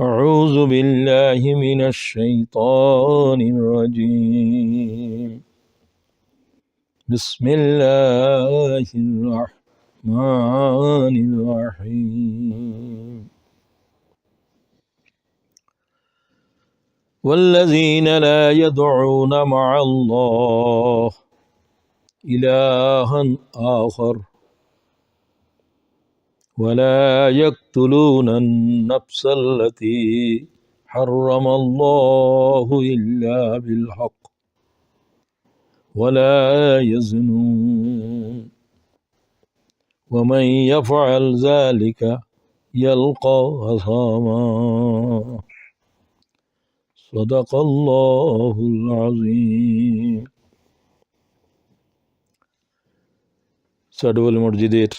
أعوذ بالله من الشيطان الرجيم بسم الله الرحمن الرحيم والذين لا يدعون مع الله إلها آخر ولا يقتلون النفس التي حرم الله إلا بالحق ولا يزنون ومن يفعل ذلك يلقى أثاما صدق الله العظيم সাডওয়াল মসজিদের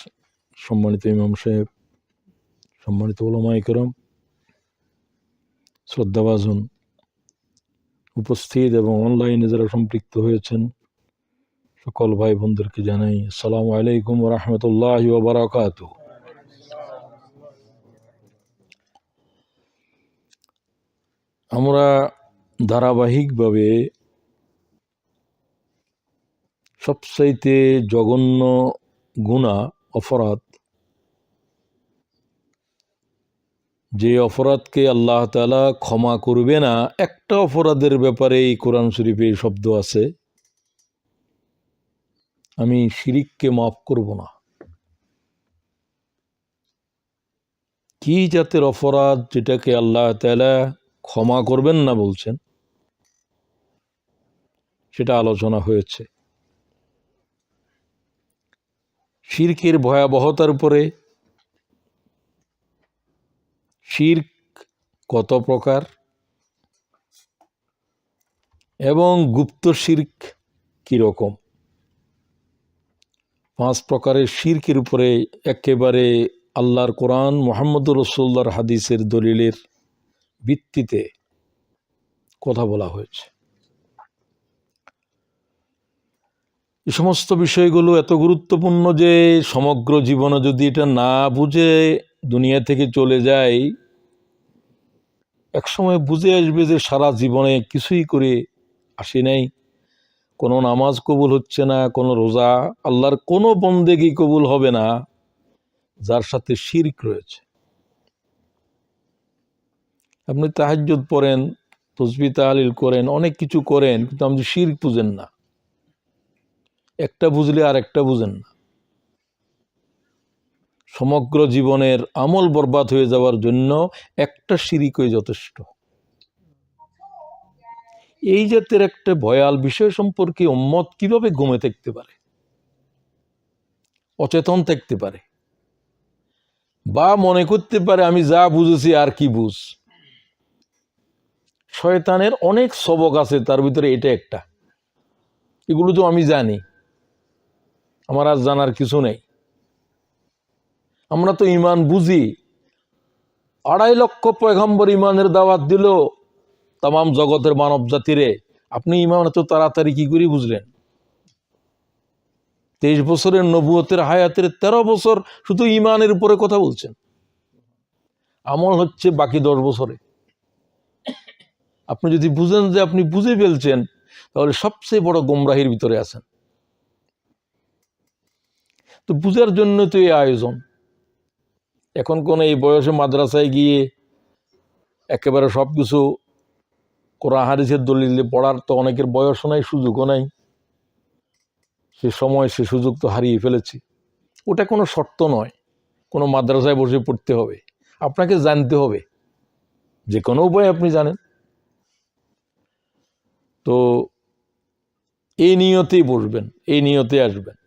সম্মানিত ইমাম সাহেব, সম্মানিত উলামায়ে কেরাম, শ্রদ্ধাভাজন উপস্থিত এবং অনলাইনে যারা সম্পৃক্ত হয়েছেন সকল ভাই বোনদেরকে জানাই আসসালামু আলাইকুম ওয়া রাহমাতুল্লাহি ওয়া বারাকাতুহু। আমরা ধারাবাহিকভাবে সবচাইতে জঘন্য গুনাহ, অপরাধ, যে অপরাধকে আল্লাহ তাআলা ক্ষমা করবে না, একটা অপরাধের ব্যাপারে এই কোরআন শরীফে এই শব্দ আছে, আমি শিরিককে মাফ করব না। কি জাতের অপরাধ যেটাকে আল্লাহ তাআলা ক্ষমা করবেন না বলছেন, সেটা আলোচনা হয়েছে। শিরকের ভয়াবহতার উপরে, শিরক কত প্রকার এবং গুপ্ত শিরক কিরকম, 5 প্রকারের শিরকের উপরে একেবারে আল্লাহর কোরআন, মুহাম্মদুর রাসূলুল্লাহর হাদিসের দলিলের ভিত্তিতে কথা বলা হয়েছে। এই সমস্ত বিষয়গুলো এত গুরুত্বপূর্ণ যে সমগ্র জীবনে যদি এটা না বুঝে দুনিয়া থেকে চলে যায়, একসময় বুঝে আসবে যে সারা জীবনে কিছুই করে আসি নাই, কোনো নামাজ কবুল হচ্ছে না, কোনো রোজা, আল্লাহর কোনো বন্দেগি কবুল হবে না যার সাথে শিরক রয়েছে। আপনি তাহাজ্জুদ পড়েন, তাসবিহ তাহলিল করেন, অনেক কিছু করেন, কিন্তু আপনি শিরক বুঝেন না। একটা বুঝলে আর একটা বুঝেন না। সমগ্র জীবনের আমল বরবাদ হয়ে যাওয়ার জন্য একটা শিরকই যথেষ্ট। এই জাতের একটা ভয়াল বিষয় সম্পর্কে উম্মত কিভাবে ঘুমে থাকতে পারে, অচেতন থাকতে পারে, বা মনে করতে পারে আমি যা বুঝেছি আর কি বুঝ। শয়তানের অনেক সবক আছে, তার ভিতরে এটা একটা। এগুলো তো আমি জানি, আমার আর জানার কিছু নেই। আমরা তো ঈমান বুঝি। 2.5 লক্ষ পয়গম্বর ঈমানের দাওয়াত দিল তামাম জগতের মানব জাতিরে, আপনি ঈমান এত তাড়াতাড়ি কি করে বুঝলেন? 23 বছরের নবুয়তের হায়াতের 13 বছর শুধু ঈমানের উপরে কথা বলছেন, আমল হচ্ছে বাকি 10 বছরে। আপনি যদি বুঝেন যে আপনি বুঝে ফেলছেন, তাহলে সবচেয়ে বড় গোমরাহির ভিতরে আছেন। তো বুঝার জন্য তো এই আয়োজন। এখন কোন এই বয়সে মাদ্রাসায় গিয়ে একেবারে সবকিছু কোরআন হাদিসের দলিলে পড়ার তো অনেকের বয়সও নাই, সুযোগও নাই। সে সময় সে সুযোগ তো হারিয়ে ফেলেছি। ওটা কোনো শর্ত নয়, কোনো মাদ্রাসায় বসে পড়তে হবে। আপনাকে জানতে হবে, যে কোনো উপায় আপনি জানেন। তো এই নিয়তেই বসবেন, এই নিয়তে আসবেন।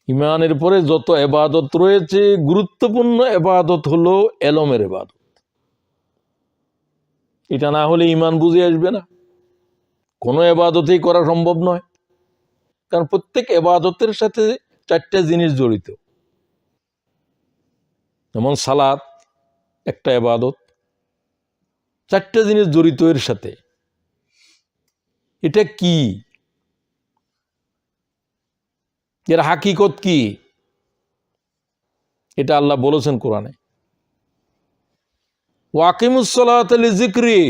ঈমানের পরে যত ইবাদত রয়েছে, গুরুত্বপূর্ণ ইবাদত হলো এলমের ইবাদত। এটা না হলে ঈমান বুঝে আসবে না, কোনো ইবাদতই করা সম্ভব নয়। কারণ প্রত্যেক ইবাদতের সাথে 4টা জিনিস জড়িত। যেমন সালাত একটা ইবাদত, 4টা জিনিস জড়িত এর সাথে। এটা কি, এর হাকিকত কি, এটা আল্লাহ বলেছেন কোরআনে। ওয়াকিমুস সালাতা লিযিকরি,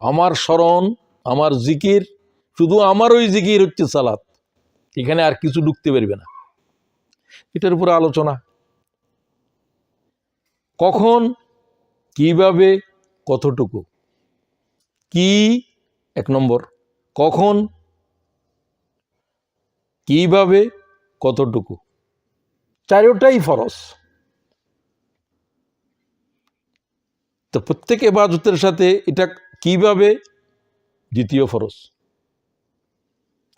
আমার স্মরণ, আমার জিকির, শুধু আমার ওই জিকির হচ্ছে সালাত, এখানে আর কিছু ঢুকতে পারবে না। এটার উপরে আলোচনা। কখন, কিভাবে, কতটুকু। কি এক নম্বর, কখন, কিভাবে, কতটুকু, চারোটাই ফরজ। তো প্রত্যেক ইবাদতের সাথে এটা কিভাবে দ্বিতীয় ফরজ।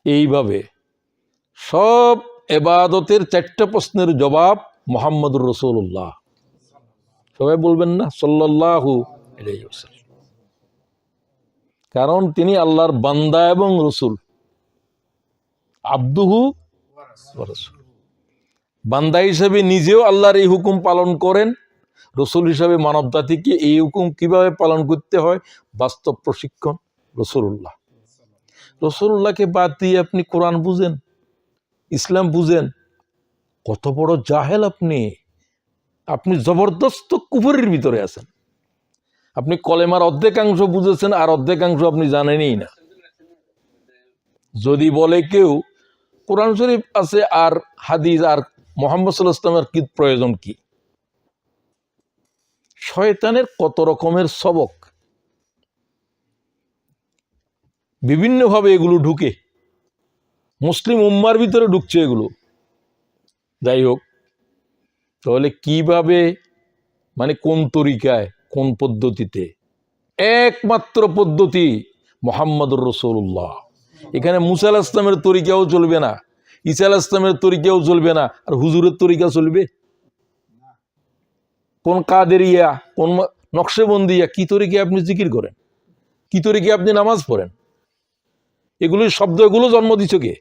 এইভাবে সব ইবাদতের চারটা প্রশ্নের জবাব মুহাম্মদুর রাসূলুল্লাহ। সবাই বলবেন না সাল্লাল্লাহু আলাইহি ওয়াসাল্লাম, কারণ তিনি আল্লাহর বান্দা এবং রসুল। আব্দুহু ওয়া রাসূলুহু, বান্দা হিসেবে নিজেও আল্লাহর এই হুকুম পালন করেন, রসুল হিসাবে মানব জাতিকে এই হুকুম কিভাবে পালন করতে হয় বাস্তব প্রশিক্ষণ রাসূলুল্লাহ। রাসূলুল্লাহকে বাদ দিয়ে আপনি কোরআন বুঝেন, ইসলাম বুঝেন, কত বড় জাহেল আপনি। আপনি জবরদস্ত কুফরের ভিতরে আছেন। আপনি কলেমার অর্ধেকাংশ বুঝেছেন আর অর্ধেকাংশ আপনি জানেনই না। যদি বলে কেউ কোরআন শরীফ আছে আর হাদিস আর মুহাম্মদ সাল্লাল্লাহু আলাইহি ওয়াসাল্লামের কি প্রয়োজন, কি? শয়তানের কত রকমের সবক, বিভিন্নভাবে এগুলো ঢুকে, মুসলিম উম্মার ভিতরে ঢুকছে এগুলো। যাই হোক, তাহলে কিভাবে, মানে কোন তরিকায়, কোন পদ্ধতিতে? একমাত্র পদ্ধতি মুহাম্মদুর রাসূলুল্লাহ। এখানে মুসা আলাইহিস সালামের তরিকাও চলবে না, ঈসা আলাইহিস সালামের তরিকাও চলবে না, আর হুজুরের তরিকা চলবে? কোন কাদেরিয়া, কোন নকশবন্দিয়া, কি তরিকায় আপনি জিকির করেন, কি তরিকায় আপনি নামাজ পড়েন? এগুলোর শব্দ, এগুলো জন্ম দিছ কে?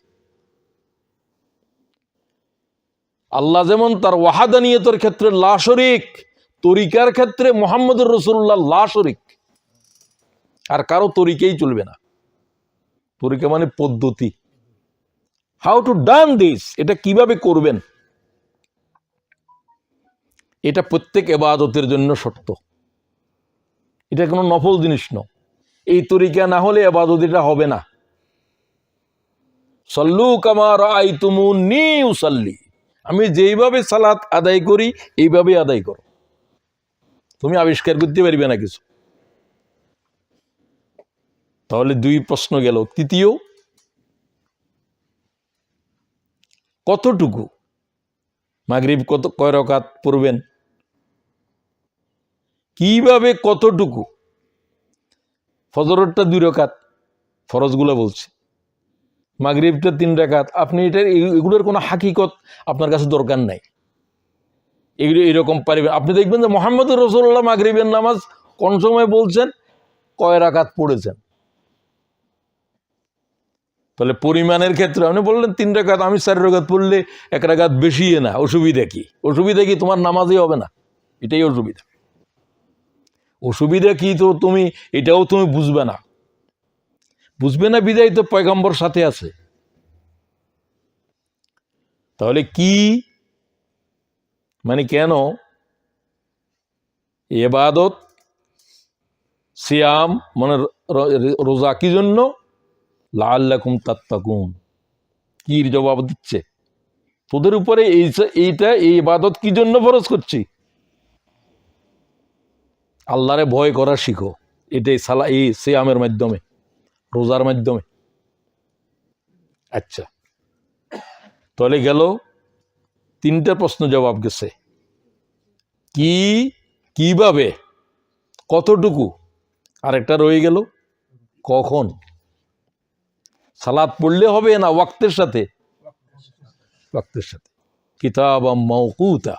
আল্লাহ যেমন তার ওয়াহাদানিয়তের ক্ষেত্রে লা শরীক, তরিকার ক্ষেত্রে মুহাম্মদুর রাসূলুল্লাহ লা শরীক। আর কারো তরিকাই চলবে না। তরিকা মানে পদ্ধতি, হাউ টু ডান দিস, এটা কিভাবে করবেন, এটা প্রত্যেক ইবাদতের জন্য শর্ত। এটা কোনো নফল জিনিস নয়। এই তরিকা না হলে ইবাদত এটা হবে না। সাল্লু কামা রাআইতুমুনি উসাল্লি, আমি যেইভাবে সালাত আদায় করি এইভাবে আদায় করো। তুমি আবিষ্কার করতে পারবে না কিছু। তাহলে দুই প্রশ্ন গেল। তৃতীয়, কতটুকু? মাগরিব কয় রাকাত পড়বেন, কিভাবে, কতটুকু? ফজরেরটা 2 রাকাত, ফরজগুলো বলছে। মাগরিবটা 3 রাকাত। আপনি এগুলোর কোনো হাকিকত আপনার কাছে দরকার নাই, এগুলো এরকম পারবেন। আপনি দেখবেন যে মুহাম্মদুর রাসূলুল্লাহ মাগরিবের নামাজ কোন সময় বলছেন, কয় রাকাত পড়েছেন। তাহলে পরিমাণের ক্ষেত্রে আপনি বললেন 3 রাকাত, আমি 4 রাকাত পড়লে 1 রাকাত বেশি না, অসুবিধা কি? অসুবিধা কি? তোমার নামাজই হবে না, এটাই অসুবিধা। অসুবিধা কি তো তুমি এটাও তুমি বুঝবে না। বুঝবে না বিদায় তো পয়গম্বর সাথে আছে। তাহলে কি, মানে কেন ইবাদত, সিয়াম মানে রোজা কি জন্য? লাআল্লাকুম তাত্তাকুন। কি জবাব দিচ্ছে তোদের উপরে? এইটা, এই ইবাদত কি জন্য ফরজ করছি? আল্লাহরে ভয় করা শিখো। এটাই এই সিয়ামের মাধ্যমে, রোজার মাধ্যমে। আচ্ছা, তাহলে গেল 3টা প্রশ্ন জবাব গেছে। কি, কিভাবে, কতটুকু, আর একটা রয়ে গেল কখন। সালাত পড়লে হবে না ওয়াক্তের সাথে? ওয়াক্তের সাথে। কিতাবাম মাওকুতা,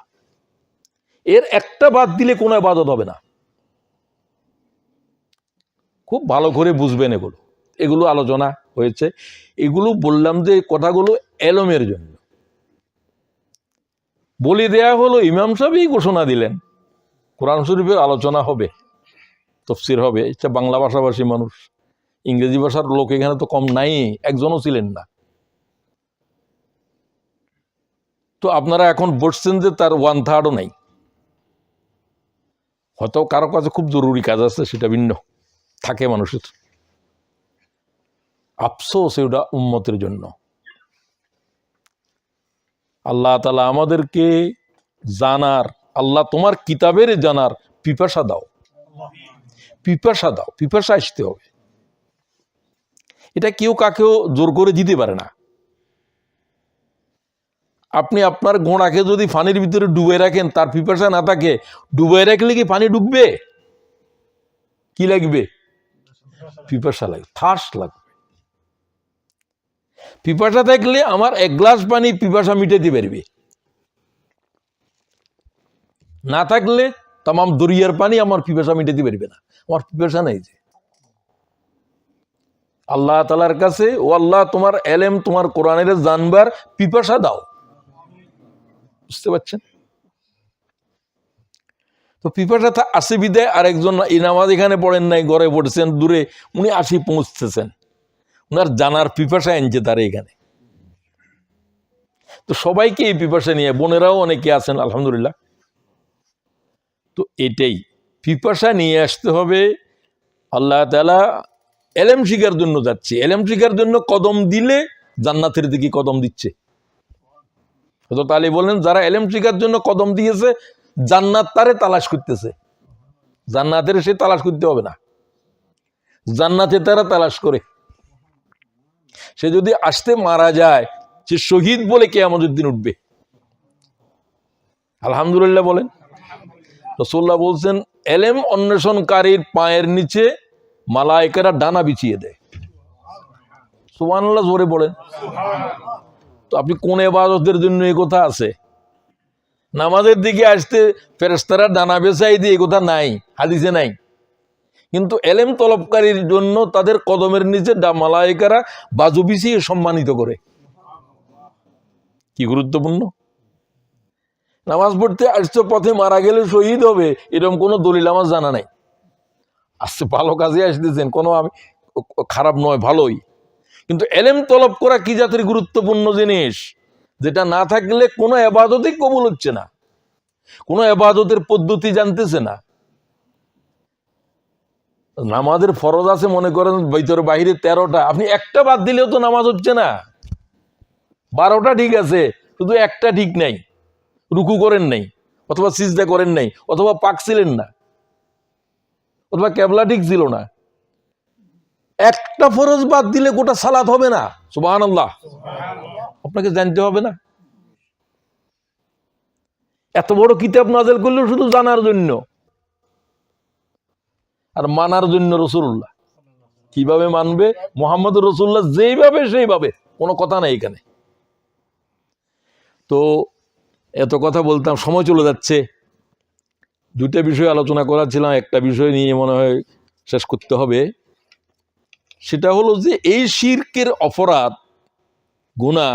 এর একটা বাদ দিলে কোনো ইবাদত হবে না। খুব ভালো করে বুঝবেন এগুলো, এগুলো আলোচনা হয়েছে। এগুলো বললাম যে কথাগুলো এলমের জন্য বলে দেয়া হলো। ইমাম সাহেবই ঘোষণা দিলেন কোরআন শরীফের আলোচনা হবে, তাফসীর হবে। এটা বাংলা ভাষাভাষী মানুষ, ইংরেজি ভাষার লোক এখানে তো কম নাই, একজনও ছিলেন না। তো আপনারা এখন বসছেন যে তার 1/3ও নাই। হয়তো কারো কাছে খুব জরুরি কাজ আছে, সেটা ভিন্ন, থাকে মানুষের। আফসোস ওটা উম্মতের জন্য। আল্লাহ তাআলা আমাদেরকে জানার, আল্লাহ তোমার কিতাবের জানার পিপাসা দাও, পিপাসা দাও, পিপাসা আসতে হবে। এটা কেউ কাকেও জোর করে দিতে পারে না। আপনি আপনার ঘোড়াকে যদি পানির ভিতরে ডুবে রাখেন, তার পিপাসা না থাকে, ডুবে রাখলে কি পানি ডুববে? কি লাগবে? পিপাসা লাগবে, থার্স লাগবে। পিপাসা থাকলে আমার এক গ্লাস পানি পিপাসা মিটাতে পারবে, না থাকলে তামাম দরিয়ার পানি আমার পিপাসা মিটাতে পারবে না। আমার পিপাসা নাই যে। আল্লাহ তাআলার কাছে, ও আল্লাহ তোমার এলেম, তোমার কোরআনের জানবার পিপাসা দাও। বুঝতে পারছেন? তো পিপাসা আসে বিদায় আরেকজন এই নামাজ এখানে পড়েন নাই, ঘরে পড়েছেন দূরে, উনি আসি পৌঁছতেছেন, উনার জানার পিপাসা এনেছে তার এখানে। তো সবাইকে এই পিপাসা নিয়ে, বোনেরাও অনেকে আছেন আলহামদুলিল্লাহ। তো এটাই পিপাসা নিয়ে আসতে হবে। আল্লাহ তাআলা এলেম শিখার জন্য যাচ্ছে, এলেম শিখার জন্য কদম দিলে জান্নাতের দিকে কদম দিচ্ছে। হযরত আলী বললেন, যারা এলেম শিখার জন্য কদম দিয়েছে, জান্নাত তারে তালাশ করতেছে। জান্নাতের সে তালাশ করতে হবে না, জান্নাতে তারা তালাশ করে। সে যদি আসতে মারা যায়, সে শহীদ বলে কিয়ামতের দিন উঠবে। আলহামদুলিল্লাহ বলেন। রাসূলুল্লাহ বলছেন, এলেম অন্বেষণকারীর পায়ের নিচে মালায়েকারা ডানা বিছিয়ে দেয়। সুবহানাল্লাহ জোরে বলেন। তো আপনি কোন ইবাদতের জন্য এই কথা আছে? নামাজের দিকে আসতে ফেরেশতারা ডানা বিছাই দিয়ে, এই কথা নাই, হাদিসে নাই। কিন্তু এলেম তলবকারীর জন্য তাদের কদমের নিচে মালায়েকারা বাজু বিছিয়ে সম্মানিত করে। কি গুরুত্বপূর্ণ! নামাজ পড়তে আসছে, পথে মারা গেলে শহীদ হবে এরকম কোনো দলিল আমার জানা নাই। আসছে ভালো কাজে আসতেছেন, কোনো আমি খারাপ নয়, ভালোই। কিন্তু এলেম তলব করা কি জাতির গুরুত্বপূর্ণ জিনিস, যেটা না থাকলে কোনো ইবাদতই কবুল হচ্ছে না, কোনো ইবাদতের পদ্ধতি জানতেছে না। নামাজের ফরজ আছে মনে করেন ভিতরে বাহিরে 13টা, আপনি একটা বাদ দিলেও তো নামাজ হচ্ছে না। 12টা ঠিক আছে, শুধু একটা ঠিক নাই, রুকু করেন নাই, অথবা সিজদা করেন নাই, অথবা পাক ছিলেন না, অথবা কেবলা ঠিক ছিল না। একটা ফরজ বাদ দিলে গোটা সালাত হবে না। সুবহানাল্লাহ। আপনাকে জানতে হবে না? এত বড় কিতাব নাযিল করলো শুধু জানার জন্য আর মানার জন্য। রাসূলুল্লাহ কিভাবে মানবে? মুহাম্মদুর রাসূলুল্লাহ যেইভাবে সেইভাবে, কোনো কথা নাই এখানে। তো এত কথা বলতাম, সময় চলে যাচ্ছে। দুইটা বিষয় আলোচনা করার ছিলাম, একটা বিষয় নিয়ে মনে হয় শেষ করতে হবে। সেটা হলো যে এই শিরকের অপরাধ, গুনাহ,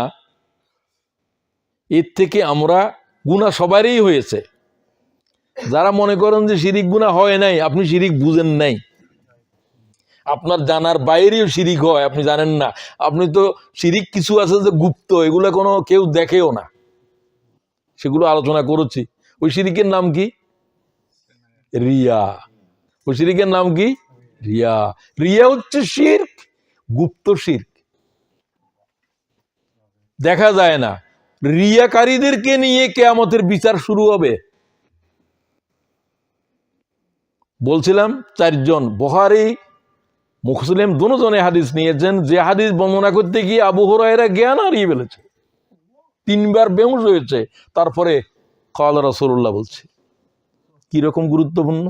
এর থেকে আমরা, গুনাহ সবারই হয়েছে। যারা মনে করেন যে শিরিক গুনাহ হয় নাই, আপনি শিরিক বুঝেন নাই। আপনার জানার বাইরেও শিরিক হয়, আপনি জানেন না। আপনি তো শিরিক কিছু আছে যে গুপ্ত, এগুলো কোনো কেউ দেখেও না, সেগুলো আলোচনা করেছি। ওই শিরিকের নাম কি? রিয়া। ওই শিরিকের নাম কি? রিয়া। রিয়া হচ্ছে শিরক, গুপ্ত শিরক, দেখা যায় না। রিয়াকারীদেরকে নিয়ে কিয়ামতের বিচার শুরু হবে। বলছিলাম 4 জন, বুখারী মুসলিম দুজনে হাদিস নিয়েছেন, যে হাদিস বর্ণনা করতে গিয়ে আবু হুরায়রা জ্ঞান হারিয়ে ফেলেছে, 3 বার বেহুশ হয়েছে, তারপরে ক্বালা রাসূলুল্লাহ বলছে। কিরকম গুরুত্বপূর্ণ!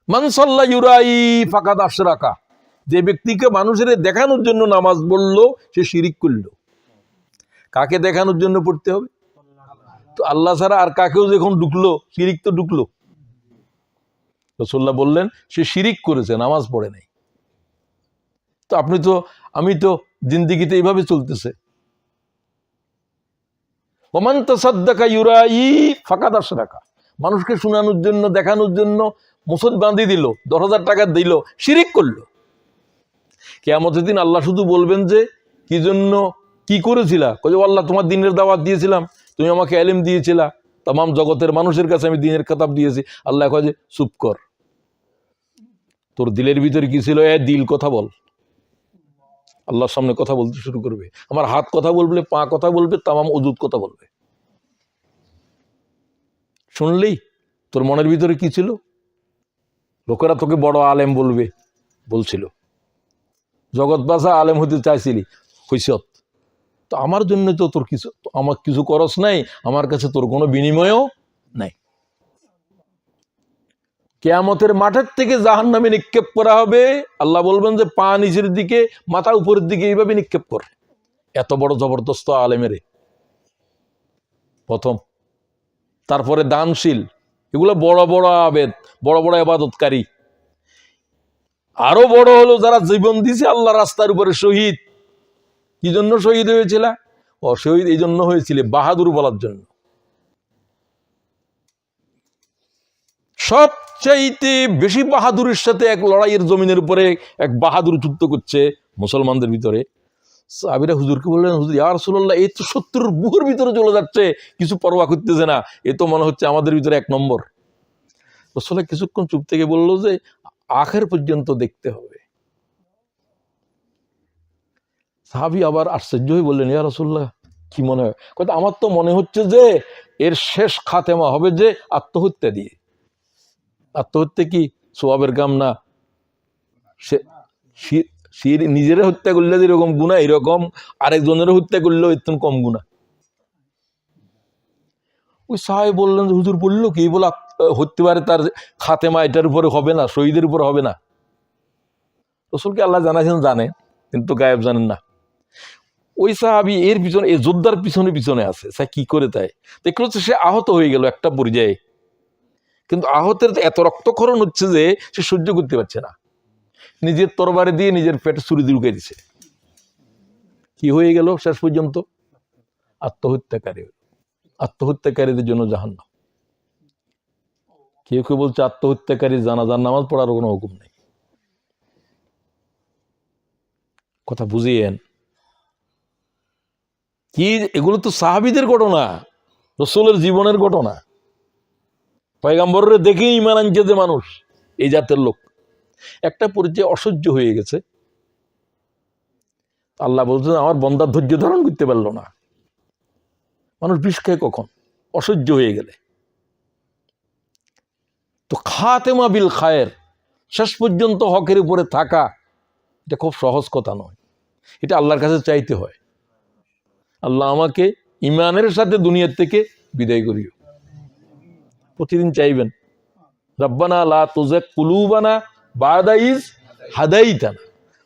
মান সাল্লা ইউরাই ফাকাদ আশরাকা, যে ব্যক্তিকে মানুষের দেখানোর জন্য নামাজ পড়লো, সে শিরিক করলো। কাকে দেখানোর জন্য পড়তে হবে? তো আল্লাহ ছাড়া আর কাকেও যখন ঢুকলো, শিরিক তো ঢুকলো। রাসূলুল্লাহ বললেন সে শিরিক করেছে, নামাজ পড়ে নাই। তো আপনি তো, আমি তো জিন্দেগিতে এইভাবে চলতেছে। ওমান তাসাদ্দাকা ইউরাই ফাকাদ আশরাকা, মানুষকে শোনানোর জন্য, দেখানোর জন্য মুসদ বাঁধি দিল, 10,000 টাকা দিল, শিরিক করলো। কিয়ামতের দিন আল্লাহ শুধু বলবেন যে কি জন্য, কি করেছিলা? কই আল্লাহ তোমার দ্বীনের দাওয়াত দিয়েছিলাম, তুমি আমাকে ইলম দিয়েছিলা, তাম জগতের মানুষের কাছে আমি দিনের খেতাব দিয়েছি। আল্লাহ কয় যে চুপ কর, তোর দিলের ভিতরে কি ছিল? দিল কথা বল। আল্লাহর সামনে কথা বলতে শুরু করবে, আমার হাত কথা বলবে, পা কথা বলবে, তামাম অজুদ কথা বলবে। শুনলেই তোর মনের ভিতরে কি ছিল? লোকেরা তোকে বড় আলেম বলবে, বলছিল, জগৎ বাসা আলেম হতে চাইছিলি, হইছত। তো আমার জন্য তো তোর কিছু, আমার কিছু করস নাই, আমার কাছে তোর কোনো বিনিময়ও নাই। কিয়ামতের মাঠের থেকে জাহান্নামে নিক্ষেপ করা হবে। আল্লাহ বলবেন যে পা নিচের দিকে, মাথা উপরের দিকে, এইভাবে নিক্ষেপ কর। এত বড় জবরদস্ত আলেমের প্রথম। তারপরে দানশীল, এগুলো বড় বড় আবেদ, বড় বড় ইবাদতকারী। আরো বড় হলো যারা জীবন দিছে আল্লাহ রাস্তার উপরে, শহীদ। কি জন্য শহীদ হয়েছিল? শহীদ এই জন্য হয়েছিল, বাহাদুর বলার জন্য। সবচাইতে বেশি বাহাদুরের সাথে এক লড়াইয়ের জমিনের উপরে এক বাহাদুর যুদ্ধ করছে মুসলমানদের ভিতরে। সাহাবীরা হুজুরকে বললেন, হুজুর ইয়া রাসূলুল্লাহ, এই তো শত্রুর বুকের ভিতরে চলে যাচ্ছে, কিছু পরোয়া করতেছে না, এ তো মনে হচ্ছে আমাদের ভিতরে এক নম্বর। রাসূল কিছুক্ষণ চুপ থেকে বলল যে আখের পর্যন্ত দেখতে হবে। সাহাবী আবার আশ্চর্য হয়ে বললেন, ইয়া রাসূলুল্লাহ কি মনে হয়? কথা, আমার তো মনে হচ্ছে যে এর শেষ খাতেমা হবে যে আত্মহত্যা দিয়ে। আত্মহত্যা কি সওয়াবের কাম না? সে নিজের হত্যা করলে যেরকম গুনাহ, এরকম আরেকজনের হত্যা করলেও একটু কম গুনাহ। ওই সাহাবী বললেন, হুজুর বললো কি, বলে হতে পারে তার খাতেমা এটার উপরে হবে না, শহীদের উপরে হবে না। রাসূলকে আল্লাহ জানাইছেন, জানে, কিন্তু গায়েব জানেন না। ওই সাহাবী এর পিছনে, এই যোদ্ধার পিছনে পিছনে আছে, সে কি করে তাই দেখলো, সে আহত হয়ে গেল একটা পর্যায়ে, কিন্তু আহতের এত রক্তক্ষরণ হচ্ছে যে সে সহ্য করতে পারছে না, নিজের তরবারি দিয়ে নিজের পেটে ছুরি ঢুকিয়ে দিছে। কি হয়ে গেল শেষ পর্যন্ত? আত্মহত্যাকারী। আত্মহত্যাকারীদের জন্য জাহান্নাম। কেউ কেউ বলছে আত্মহত্যাকারী জানাজার নামাজ পড়ার কোনো হুকুম নেই। কথা বুঝিয়েন কি? এগুলো তো সাহাবীদের ঘটনা, রাসূলের জীবনের ঘটনা। পয়গম্বরের দেখেই ঈমান আনছে যে মানুষ, এই জাতের লোক। একটা পরিচয় অসহ্য হয়ে গেছে, আল্লাহ বলছেন আমার বান্দা ধৈর্য ধারণ করতে পারলো না। মানুষ বিষ খায় কখন? অসহ্য হয়ে গেলে। তো খাতেমা বিল খায়ের, শেষ পর্যন্ত হকের উপরে থাকা, এটা খুব সহজ কথা নয়। এটা আল্লাহর কাছে চাইতে হয়, আল্লাহ আমাকে ইমানের সাথে দুনিয়ার থেকে বিদায় করিও। প্রতিদিন চাইবেন, রব্বানা লা তুযিগ কুলুবানা বাদা ইয হাদাইতানা,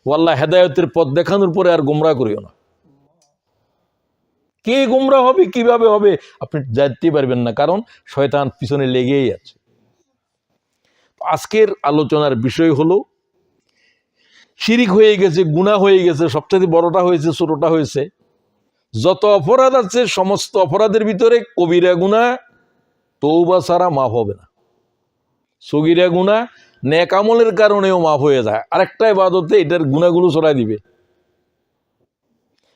ও আল্লাহ হেদায়েতের পথ দেখানোর পরে আর গোমরাহ করিও না। কে গোমরাহ হবে, কিভাবে হবে আপনি জানতে পারবেন না, কারণ শয়তান পিছনে লেগেই আছে। আজকের আলোচনার বিষয় হলো শিরিক হয়ে গেছে, গুনাহ হয়ে গেছে, সবচেয়ে বড়টা হয়েছে, ছোটটা হয়েছে। যত অপরাধ আছে সমস্ত অপরাধের ভিতরে কবিরা গুনাহ তওবা ছাড়া মাফ হবে না। সগীরা গুনাহ নেক আমলের কারণেও মাফ হয়ে যায়, আরেকটা ইবাদতে এটার গুনাহগুলো ছড়াই দিবে।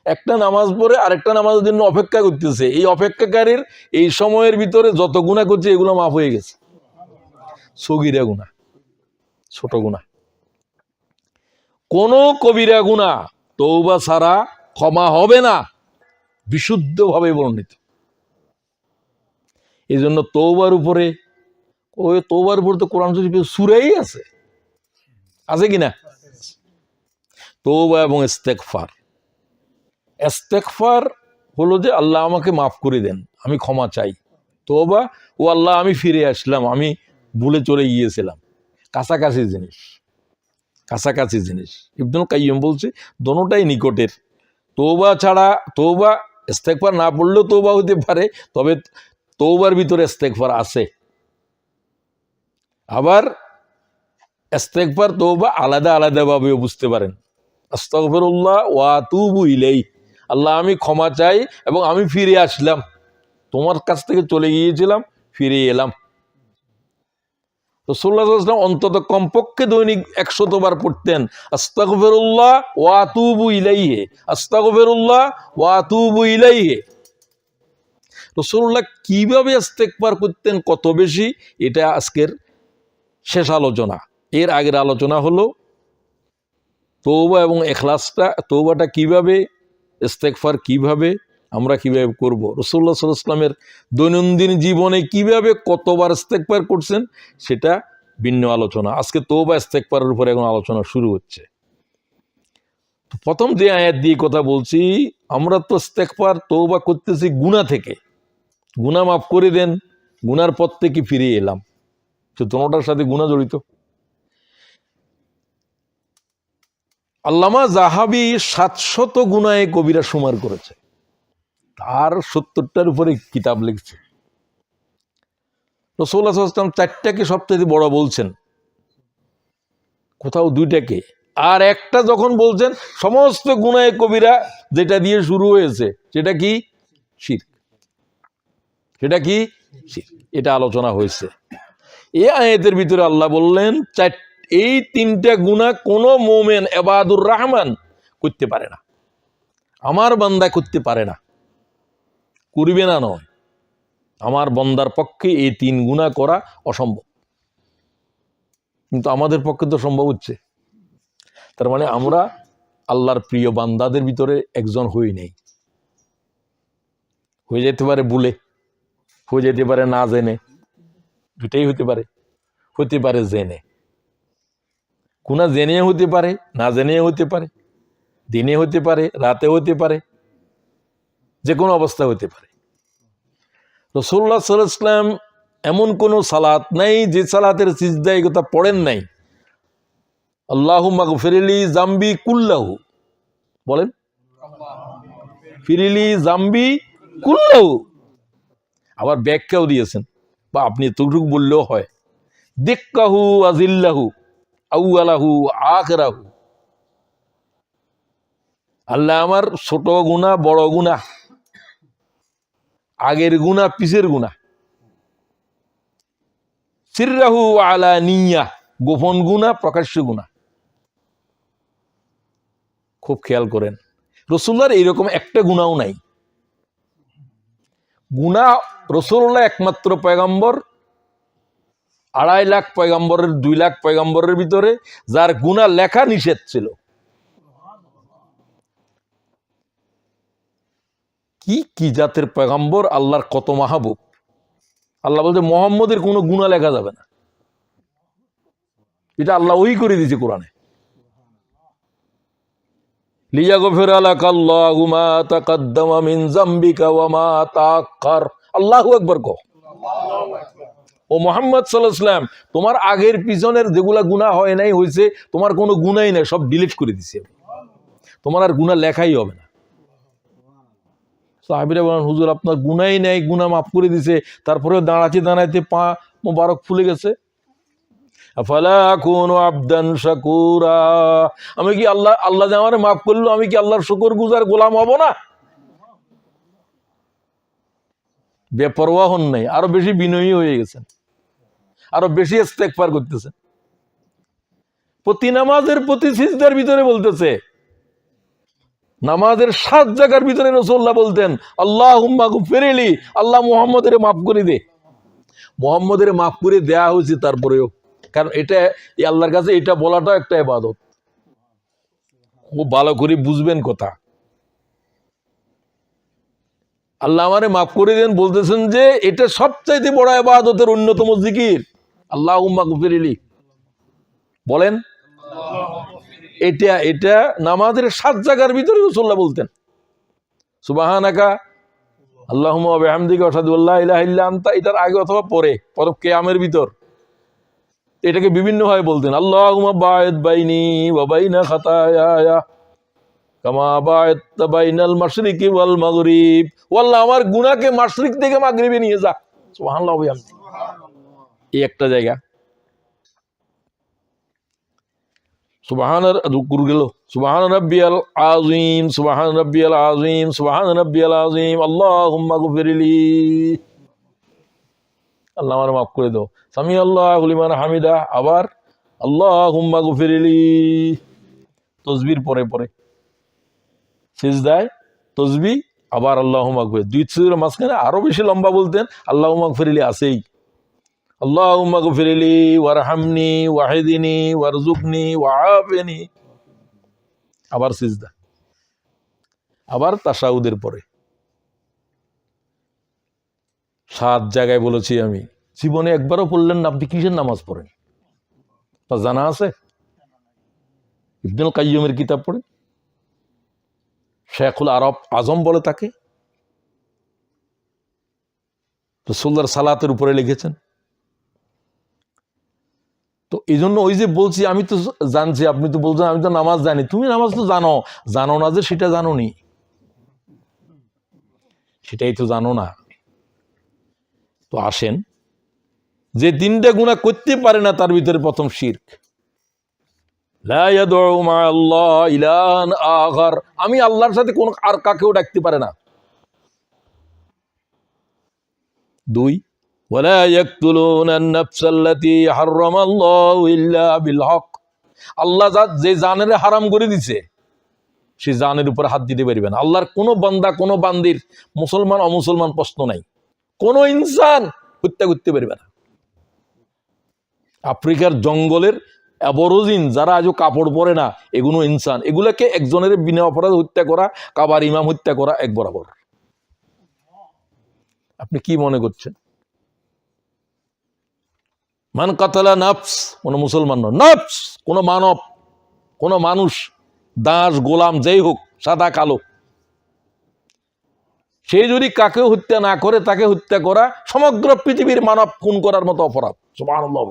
একটা নামাজ পড়ে আরেকটা নামাজের জন্য অপেক্ষা করতেছে, এই অপেক্ষাকারীর এই সময়ের ভিতরে যত গুনাহ করছে এগুলো মাফ হয়ে গেছে। সগীরা গুনাহ, ছোট গুনাহ। কোন কবিরা গুনাহ তওবা ছাড়া ক্ষমা হবে না, বিশুদ্ধভাবে বর্ণিত। এই জন্য তওবার উপরে, ওই তওবার উপর তো কোরআন শরীফে সূরাই আছে, আছে কিনা? তওবা এবং ইস্তেগফার। ইস্তেগফার হলো যে আল্লাহ আমাকে মাফ করে দেন, আমি ক্ষমা চাই। তওবা, ও আল্লাহ আমি ফিরে আসলাম, আমি ভুলে চলে গিয়েছিলাম। কাছাকাছি জিনিস, কাছাকাছি জিনিস। ইবনুল কাইয়্যিম বলছে দোনোটাই নিকটের। তওবা ছাড়া, তওবা ইস্তেগফার না পড়লেও তওবা হতে পারে, তবে তওবার ভিতরে ইস্তেগফার আছে। আবার ইস্তেগফার তওবা আলাদা আলাদা ভাবেও বুঝতে পারেন। আস্তাগফিরুল্লাহ ওয়া আতুবু ইলাইহি, আল্লাহ আমি ক্ষমা চাই এবং আমি ফিরে আসলাম, তোমার কাছ থেকে চলে গিয়েছিলাম, ফিরে এলাম। রাসূলুল্লাহ সাল্লাল্লাহু আলাইহি ওয়াসাল্লাম অন্তত কমপক্ষে দৈনিক 100 বার পড়তেন আস্তাগফিরুল্লাহ ওয়া আতুবু ইলাইহি, আস্তাগফিরুল্লাহ ওয়া আতুবু ইলাইহি। রাসূলুল্লাহ কিভাবে ইস্তেগফার করতেন কত বেশি, এটা আজকের শেষ আলোচনা। এর আগের আলোচনা হলো তওবা এবং ইখলাসটা, তওবাটা কিভাবে, ইস্তেগফার কিভাবে, আমরা কিভাবে করব। রাসূলুল্লাহ সাল্লাল্লাহু আলাইহি ওয়াসাল্লামের দৈনন্দিন জীবনে কিভাবে কতবার ইস্তেগফার করছেন সেটা ভিন্ন আলোচনা। আজকে তওবা ইস্তেগফারের উপরে এখন আলোচনা শুরু হচ্ছে। প্রথম যে আয়াত দিয়ে কথা বলছি, আমরা তো ইস্তেগফার তওবা করতেছি গুনাহ থেকে, গুনাহ মাফ করে দেন, গুনার পথ থেকে ফিরে এলাম, তো দুটোটার সাথে গুনাহ জড়িত। আল্লামা যাহাবী 700 গুনাহে কবিরা শুমার করেছে, তার 70টার উপরে কিতাব লিখছে। রাসূলুল্লাহ সাল্লাল্লাহু আলাইহি ওয়াসাল্লাম 4টাকে সবচেয়ে বড় বলছেন, কোথাও 2টাকে, আর একটা যখন বলছেন সমস্ত গুনাহে কবিরা যেটা দিয়ে শুরু হয়েছে সেটা কি? শিরক। সেটা কি? শিরক। এটা আলোচনা হয়েছে। এই আয়াতের ভিতরে আল্লাহ বললেন এই 3টা গুনাহ কোনো মুমিন ইবাদুর রহমান করতে পারে না, আমার বান্দা করতে পারে না, করবে না নয়, আমার বান্দার পক্ষে এই 3 গুনাহ করা অসম্ভব। কিন্তু আমাদের পক্ষে তো সম্ভব হচ্ছে। তার মানে আমরা আল্লাহর প্রিয় বান্দাদের ভিতরে একজন হই নাই। হয়ে যেতে পারে ভুলে, হয়ে যেতে পারে না জেনে, দুটাই হতে পারে। হতে পারে জেনে, গুনাহ জেনে হতে পারে, না জেনে হতে পারে, দিনে হতে পারে, রাতে হতে পারে, যে কোনো অবস্থা হতে পারে। রাসূলুল্লাহ সাল্লাল্লাহু আলাইহি ওয়াসাল্লাম এমন কোনো সালাত নাই যে সালাতের সিজদায় কথা পড়েন নাই আল্লাহুম্মা গফিরলি জামবি কুল্লাহু, বলেন ফিরিলি জামবি কুল্লাহু। আবার ব্যাখ্যাও দিয়েছেন, বা আপনি এতটুকু বললেও হয়, দিক্কাহু আজিল্লাহু আউয়ালাহু আখিরাহু। আল্লাহ আমার ছোট গুনাহ, বড় গুনাহ, আগের গুনাহ, পিছের গুনাহ, সিররাহু আলানিয়া, গোপন গুনাহ, প্রকাশ্য গুনাহ। খুব খেয়াল করেন, রাসূলুল্লাহর এইরকম একটা গুনাহও নাই। গুনাহ রাসূলুল্লাহ একমাত্র পয়গম্বর, 2.5 লাখ পয়গম্বরের 2 লাখ পয়গম্বরের ভিতরে যার গুনাহ লেখা নিষেধ ছিল। কি কি জাতের পয়গম্বর, আল্লাহর কত মাহবুব। আল্লাহ বলতে মুহাম্মদের কোনো গুনাহ লেখা যাবে না, এটা আল্লাহ ওই করে দিয়েছে কোরআনে। লিয়াগফিরা লাকাল্লাহু মা তাকাদ্দামা মিন যামবিকা ওয়া মা তাআক্কার। আল্লাহু আকবার কও। ও মুহাম্মদ সাল্লাল্লাহু আলাইহি ওয়াসাল্লাম, তোমার আগের পিছনের যেগুলা গুনাহ হয় নাই, হয়েছে, তোমার কোনো গুনাহই নাই, সব ডিলিট করে দিয়েছি আমি, তোমার আর গুনাহ লেখাই হবে না। সাহাবীরা বলেন, হুজুর আপনার গুনাহই নাই, গুনাহ মাফ করে দিয়েছে, তারপরেও দাঁড়াতে দাঁড়াতে পা মোবারক ফুলে গেছে। আফালা আকুনু আবদান শাকুরা, আমি কি আল্লাহ যে আমারে মাফ করলো, আমি কি আল্লাহর শুকরগুজার গোলাম হব না? বেপরোয়া হন নাই, আরো বেশি বিনয়ী হয়ে গেছেন, আরো বেশি ইস্তেগফার করতেছেন। প্রতি নামাজের প্রতি সিজদার ভিতরে বলতেছে, নামাজের 7 জায়গার ভিতরে রাসূলুল্লাহ বলতেন আল্লাহুম্মা গফিরলি, আল্লাহ মুহাম্মদের মাফ করে দে। মুহাম্মদের মাফ করে দেয়া হয়েছে তারপরেও, কারণ এটা আল্লাহর কাছে এটা বলাটা একটা ইবাদত। খুব ভালো করে বুঝবেন কথা। আল্লাহ আমারে মাফ করে দেন বলতেছেন যে এটা সবচাইতে বড় ইবাদতের অন্যতম জিকির, আল্লাহুম্মা গফিরলি। বলেন, এটা নামাজের 7 জায়গার ভিতরে রাসূলুল্লাহ বলতেন। সুবহানাকা আল্লাহুম্মা ওয়া বিহামদিকা আশহাদু আল্লা ইলাহা ইল্লা আনতা, এটার আগে অথবা পরে, কিয়ামের ভিতর এটাকে বিভিন্ন ভাবে বলতেন। আল্লাহুম্মা বা'id বাইনি ওয়া বাইনা খাতায়ায়া কামা বা'adতা বাইনাল মাশরিকি ওয়াল মাগরিব। আল্লাহ আমার গুনাহকে মাশরিক থেকে মাগরিবে নিয়ে যা। সুবহানাল্লাহ ওয়া বিহামদি। এই একটা জায়গা। সুবহান রাব্বিয়াল আযীম, সুবহান রাব্বিয়াল আযীম, সুবহান রাব্বিয়াল আযীম, আল্লাহুম্মা গফিরলি, আল্লাহ আমার মাফ করে দাও। সামি আল্লাহু লিমান হামিদা, আবার আল্লাহুম্মা গফিরলি। তাসবির পরে পরে সিজদায় তাসবিহ, আবার আল্লাহু আকবার, দুই সুজুদের মাঝখানে আরো বেশি লম্বা বলতেন আল্লাহু আকফিরলি আছেই, আল্লাহু আকফিরলি ওয়ারহামনি ওয়াহিদিনি ওয়ারজুকনি ওয়াআফিনি, আবার সিজদা, আবার তাশাহুদের পরে 7 জায়গায় বলেছি আমি। জীবনে একবারও পড়লেন না, আপনি কিসের নামাজ পড়েন? তা জানা আছে? ইবনুল কাইয়্যিমের কিতাব পড়ে, শেখুল আরব আজম বলে তাকে, রাসূলুল্লাহর সালাতের উপরে লিখেছেন। তো এই জন্য ওই যে বলছি, আমি তো জানছি, আপনি তো বলছেন আমি তো নামাজ জানি, তুমি নামাজ তো জানো, জানো না যে সেটা জানো নি, সেটাই তো জানো না। তো আসেন, যে 3টা গুনাহ করতে পারে না তার ভিতরে প্রথম শিরক, লা ইয়াদউ মা আল্লাহ ইলাহান আখার, আমি আল্লাহর সাথে কোন আর কাকেও ডাকতে পারে না। 2, ওয়ালা ইয়াকতুলুনা আন-নাফসাল্লাতী হারামাল্লাহু ইল্লা বিল হক, আল্লাহ যে জানের হারাম করে দিছে সে জানের উপর হাত দিতে পারবে না। আল্লাহর কোন বান্দা কোন বান্দির, মুসলমান অমুসলমান প্রশ্ন নাই, কোন ইনসান হত্যা করতে পারবে না। আফ্রিকার জঙ্গলের অ্যাবরজিন যারা আজও কাপড় পরে না, এগুলো ইনসান, এগুলাকে একজনের বিনা অপরাধ হত্যা করা, কাবার ইমাম হত্যা করা এক বরাবর। আপনি কি মনে করছেন? মান কাতালা নাফস, কোন মুসলমান নয়, নাফস কোন মানব, কোন মানুষ, দাস গোলাম যেই হোক, সাদা কালো, সে যদি কাকে হত্যা না করে তাকে হত্যা করা সমগ্র পৃথিবীর মানব খুন করার মতো অপরাধ। সুবহানাল্লাহ।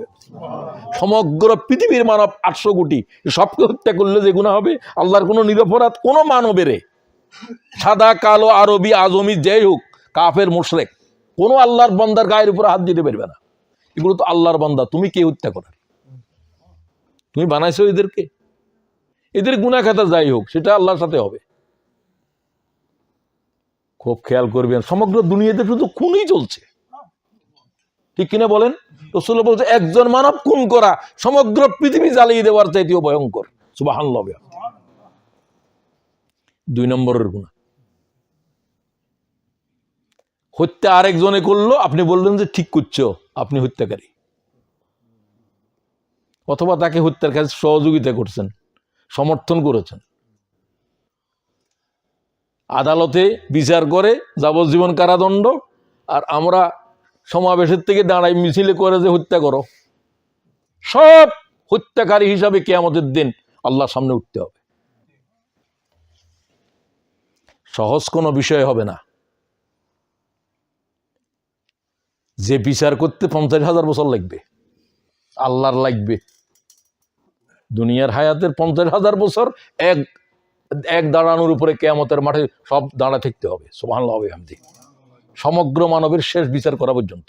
সমগ্র পৃথিবীর মানব 800 কোটি, সবকে হত্যা করলে যে গুনাহ হবে, আল্লাহর কোনো নিরপরাধ কোনো মানবের, সাদা কালো আরবি আজমি যেই হোক, কাফের মুশরিক, কোনো আল্লাহর বান্দার গায়ের উপর হাত দিতে পারবে না। এগুলো তো আল্লাহর বান্দা, তুমি কে হত্যা করার? তুমি বানাইছো এদেরকে, এদের গুনাহ খাতা যাই হোক সেটা আল্লাহর সাথে হবে। খুব খেয়াল করবেন, সমগ্র দুনিয়াতে শুধু খুনই চলছে, ঠিক কিনা বলেন? রাসূল বলছে একজন মানব খুন করা সমগ্র পৃথিবী জ্বালিয়ে দেওয়ার চাইতেও ভয়ঙ্কর। সুবহানাল্লাহ। 2 নম্বরের গুনাহ, হত্যা আরেকজনে করলো, আপনি বললেন যে ঠিক করছো, আপনি হত্যাকারী, অথবা তাকে হত্যার কাজে সহযোগিতা করছেন, সমর্থন করেছেন। আদালতে বিচার করে যাবজ্জীবন কারাদণ্ড, আর আমরা সমাবেশের থেকে দাঁড়াই মিছিলে করে যে হত্যা করো, সব হত্যাকারী হিসাবে কিয়ামতের দিন আল্লাহর সামনে উঠতে হবে। সহজ কোনো বিষয় হবে না, যে বিচার করতে 50,000 বছর লাগবে, আল্লাহর লাগবে দুনিয়ার হায়াতের 50,000 বছর, এক দাঁড়ানোর উপরে কিয়ামতের মাঠে সব দাঁড়া থাকতে হবে। সুবহানাল্লাহ ওয়া বিহামদিহি, সমগ্র মানবের শেষ বিচার করা পর্যন্ত।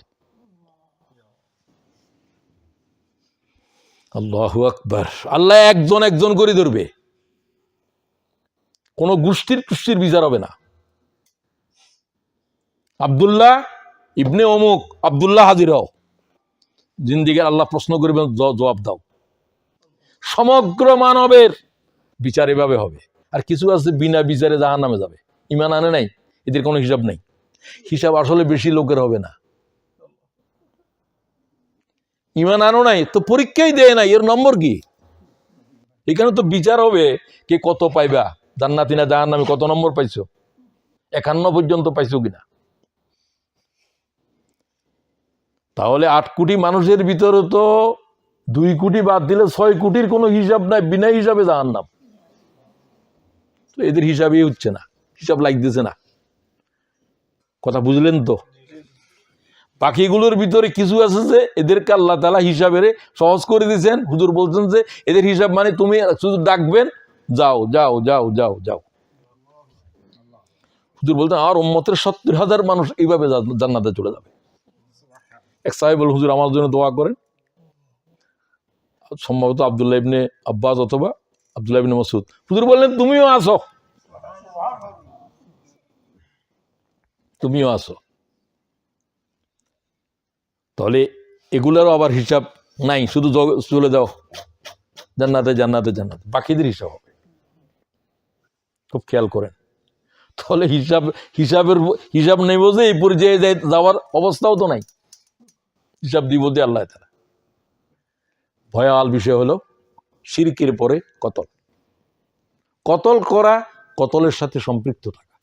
আল্লাহু আকবার। আল্লাহ একজন একজন করে ধরবে, কোন গোষ্ঠীর বিচার হবে না। আব্দুল্লাহ ইবনে অমুক, আব্দুল্লাহ হাজির হও, জিন্দিগির আল্লাহ প্রশ্ন করবেন, জবাব দাও। সমগ্র মানবের বিচার এভাবে হবে। আর কিছু আছে বিনা বিচারে জাহান্নামে যাবে, ঈমান আনে নাই, এদের কোনো হিসাব নেই। হিসাব আসলে বেশি লোকের হবে না, ঈমান আনো নাই তো পরীক্ষাই দেয় নাই, এর নম্বর কি? এখানে তো বিচার হবে কে কত পাইবা, জান্নাতি না জাহান্নামী, কত নম্বর পাইছো, 51 পর্যন্ত পাইছো কিনা। তাহলে 8 কোটি মানুষের ভিতরে তো 2 কোটি বাদ দিলে 6 কোটির কোনো হিসাব নাই, বিনা হিসাবে জাহান্নাম। তো এদের হিসাবই হচ্ছে না, হিসাব লাগতেছে না। কথা বুঝলেন তো? বাকিগুলোর ভিতরে কিছু আছে যে এদেরকে আল্লাহ তাআলা হিসাবের সহজ করে দিয়েছেন। হুজুর বলছেন যে এদের হিসাব মানে তুমি শুধু ডাকবেন, যাও যাও যাও যাও যাও। হুজুর বলতেন আর উম্মতের 70,000 মানুষ এইভাবে জান্নাতে চলে যাবে। এক সাহেব বল, হুজুর আমার জন্য দোয়া করেন। সম্ভবত আব্দুল্লাহ ইবনে আব্বাস অথবা আব্দুল্লাহ ইবনে মাসউদ। হুজুর বললেন তুমিও আসো, তুমিও আসো। তাহলে এগুলারও আবার হিসাব নাই, শুধু চলে যাও জান্নাতে জান্নাতে জান্নাতে, বাকিদের হিসাব হবে। খুব খেয়াল করেন। তাহলে হিসাব নেই বোঝে এই পর্যায়ে যাওয়ার অবস্থাও তো নাই। হিসাব দিব যে আল্লাহ তাআলা। ভয়াল বিষয় হলো শিরকের পরে কতল। কতল করা, কতলের সাথে সম্পৃক্ত থাকা।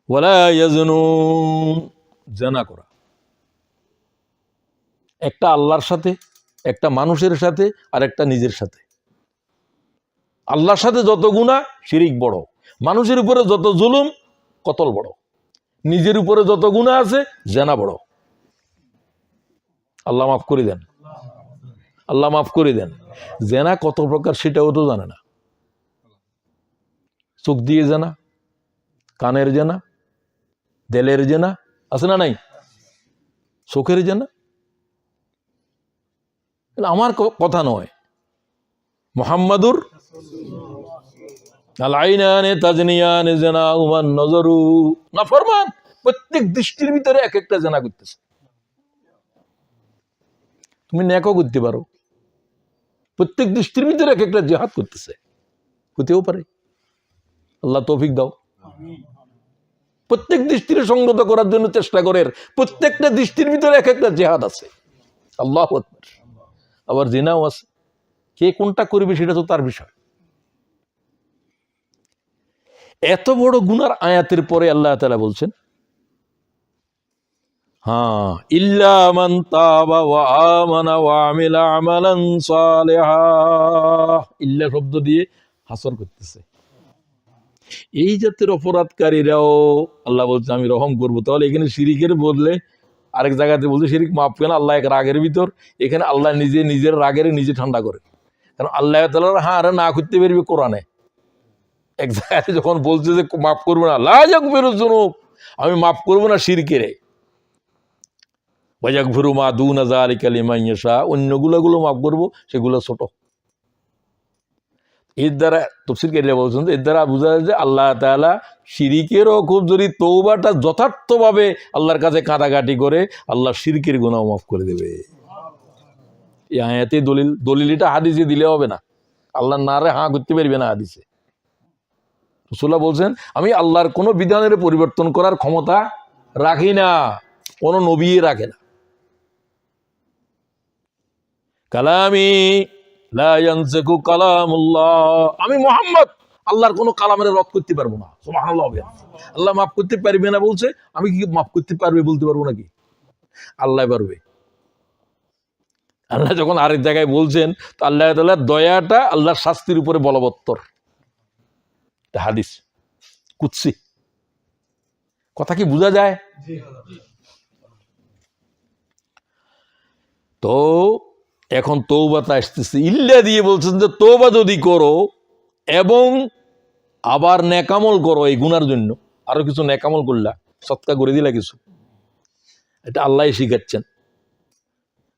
ওয়ালা ইয়াজনুন, জিনা করা। একটা আল্লাহর সাথে, একটা মানুষের সাথে, আর একটা নিজের সাথে। আল্লাহর সাথে যত গুনাহ শিরিক বড়, মানুষের উপরে যত জুলুম কতল বড়, নিজের উপরে যত গুনাহ আছে জিনা বড়। আল্লাহ মাফ করে দেন, আল্লাহ মাফ করে দেন। জিনা কত প্রকার সেটাও তো জানে না। চোখ দিয়ে জিনা, কানের জিনা, দেলের জিনা আছে না নাই? চোখের জিনা। আমার কথা নয়, মুহাম্মাদুর আলাইনানে তাজনিয়ানে জিনা উমান নজরু। নাফরমান প্রত্যেক দৃষ্টির ভিতরে এক একটা জিনা করতেছে। তুমি নেকও করতে পারো, প্রত্যেক দৃষ্টির ভিতরে এক একটা জিহাদ করতেছে, হতেও পারে। আল্লাহ তৌফিক দাও। প্রত্যেক দৃষ্টির সংগত করার জন্য চেষ্টা করেন, প্রত্যেকটা দৃষ্টির ভিতরে এক একটা জিহাদ আছে। আল্লাহু আকবার। আবার জিনাও আছে, কে কোনটা করবে সেটা তো তার বিষয়। এত বড় গুনার আয়াতের পরে আল্লাহ তাআলা বলছেন, হ্যাঁ, ইল্লা মান তাবা ওয়া আমানা ওয়া আমিলা আমালান সালিহা। ইল্লা শব্দ দিয়ে হাসর করতেছে। এই জাতের অপরাধকারীরাও আল্লাহ বলছে আমি রহম করবো। তাহলে এখানে শিরিকের বদলে আরেক জায়গাতে বলছে শিরিক মাফ কেন, আল্লাহ এক রাগের ভিতর, এখানে আল্লাহ নিজে নিজের রাগের নিজে ঠান্ডা করে। কারণ আল্লাহ তাআলার হ্যাঁ আরে না করতে পারবে কোরআনে। এক জায়গাতে যখন বলছে যে মাফ করবো না, লা ইয়াগফিরু যুনুব, আমি মাফ করবো না শিরকের, ওয়া ইয়াগফিরু মা দুনা যালিকা লিমান ইয়াশা, অন্যগুলো মাফ করবো, সেগুলো ছোট। এর দ্বারা তাফসীরকারীরা বলছেন, এর দ্বারা বোঝা যায় যে আল্লাহ তাআলা শিরিকেরও খুব যদি তওবাটা যথার্থভাবে আল্লাহর কাছে কাঁদাকাটি করে, আল্লাহ শিরকের গুনাহ মাফ করে দেবে। এই আয়াতে দলিল এটা হাদিসে দিলে হবে না, আল্লাহ না রে হাঁ করতে পারবে না হাদিসে। রাসূলুল্লাহ বলছেন আমি আল্লাহর কোনো বিধানের পরিবর্তন করার ক্ষমতা রাখি না, কোনো নবী রাখে না। কালামি লা ইয়ানসিকু কালামুল্লাহ, আমি মুহাম্মদ আল্লাহর কোনো কালামের রদ করতে পারবো না। সুবহানাল্লাহ। আল্লাহ মাফ করতে পারবে না বলছে, আমি কি মাফ করতে পারবে বলতে পারবো নাকি? আল্লাহ পারবে। আল্লাহ যখন আরেক জায়গায় বলছেন, তো আল্লাহ তাআলার দয়াটা আল্লাহর শাস্তির উপরে বলবত্তর। হাদিস কুদসি, কথা কি বোঝা যায়? তো এখন তওবাটা আসতেছে, ইল্লা দিয়ে বলছেন যে তওবা যদি করো এবং আবার নেকামল করো, এই গুনার জন্য আরো কিছু নেকামল করলা, সৎকা করে দিলা কিছু, এটা আল্লাহ শিখাচ্ছেন।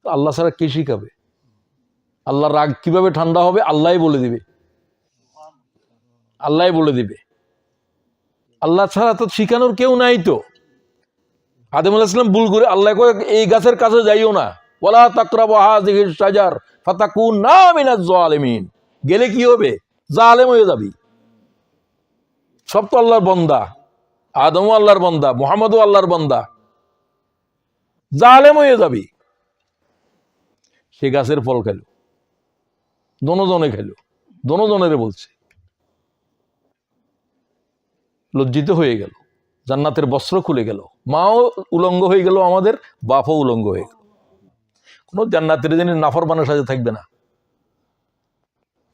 আল্লাহ ছাড়া কে শিখাবে? আল্লাহর রাগ কিভাবে ঠান্ডা হবে আল্লাহ বলে দিবে, আল্লাহ বলে দিবে। আল্লাহ ছাড়া তো শিখানোর কেউ নাই। তো আদম আলাইহিস সালাম ভুল করে আল্লাহ কয় এই গাছের কাছে যাইও না, ওয়ালা তাকরাবু হাযিহিশ শাজার ফাতাকুনা মিনাজ জালিমিন। গেলে কি হবে? জালেম হয়ে যাবি। সব তো আল্লাহর বান্দা, আদমও আল্লাহর বান্দা, মুহাম্মদও আল্লাহর বান্দা, জালেম হয়ে যাবি। সে গাছের ফল খেল, দনোজনে খেল, দনোজনেরে বলছে। লজ্জিত হয়ে গেল, জান্নাতের বস্ত্র খুলে গেল, মাও উলঙ্গ হয়ে গেল, আমাদের বাপও উলঙ্গ হয়ে গেল। কোন জান্নাতের যিনি নাফরমানের সাথে থাকবে না,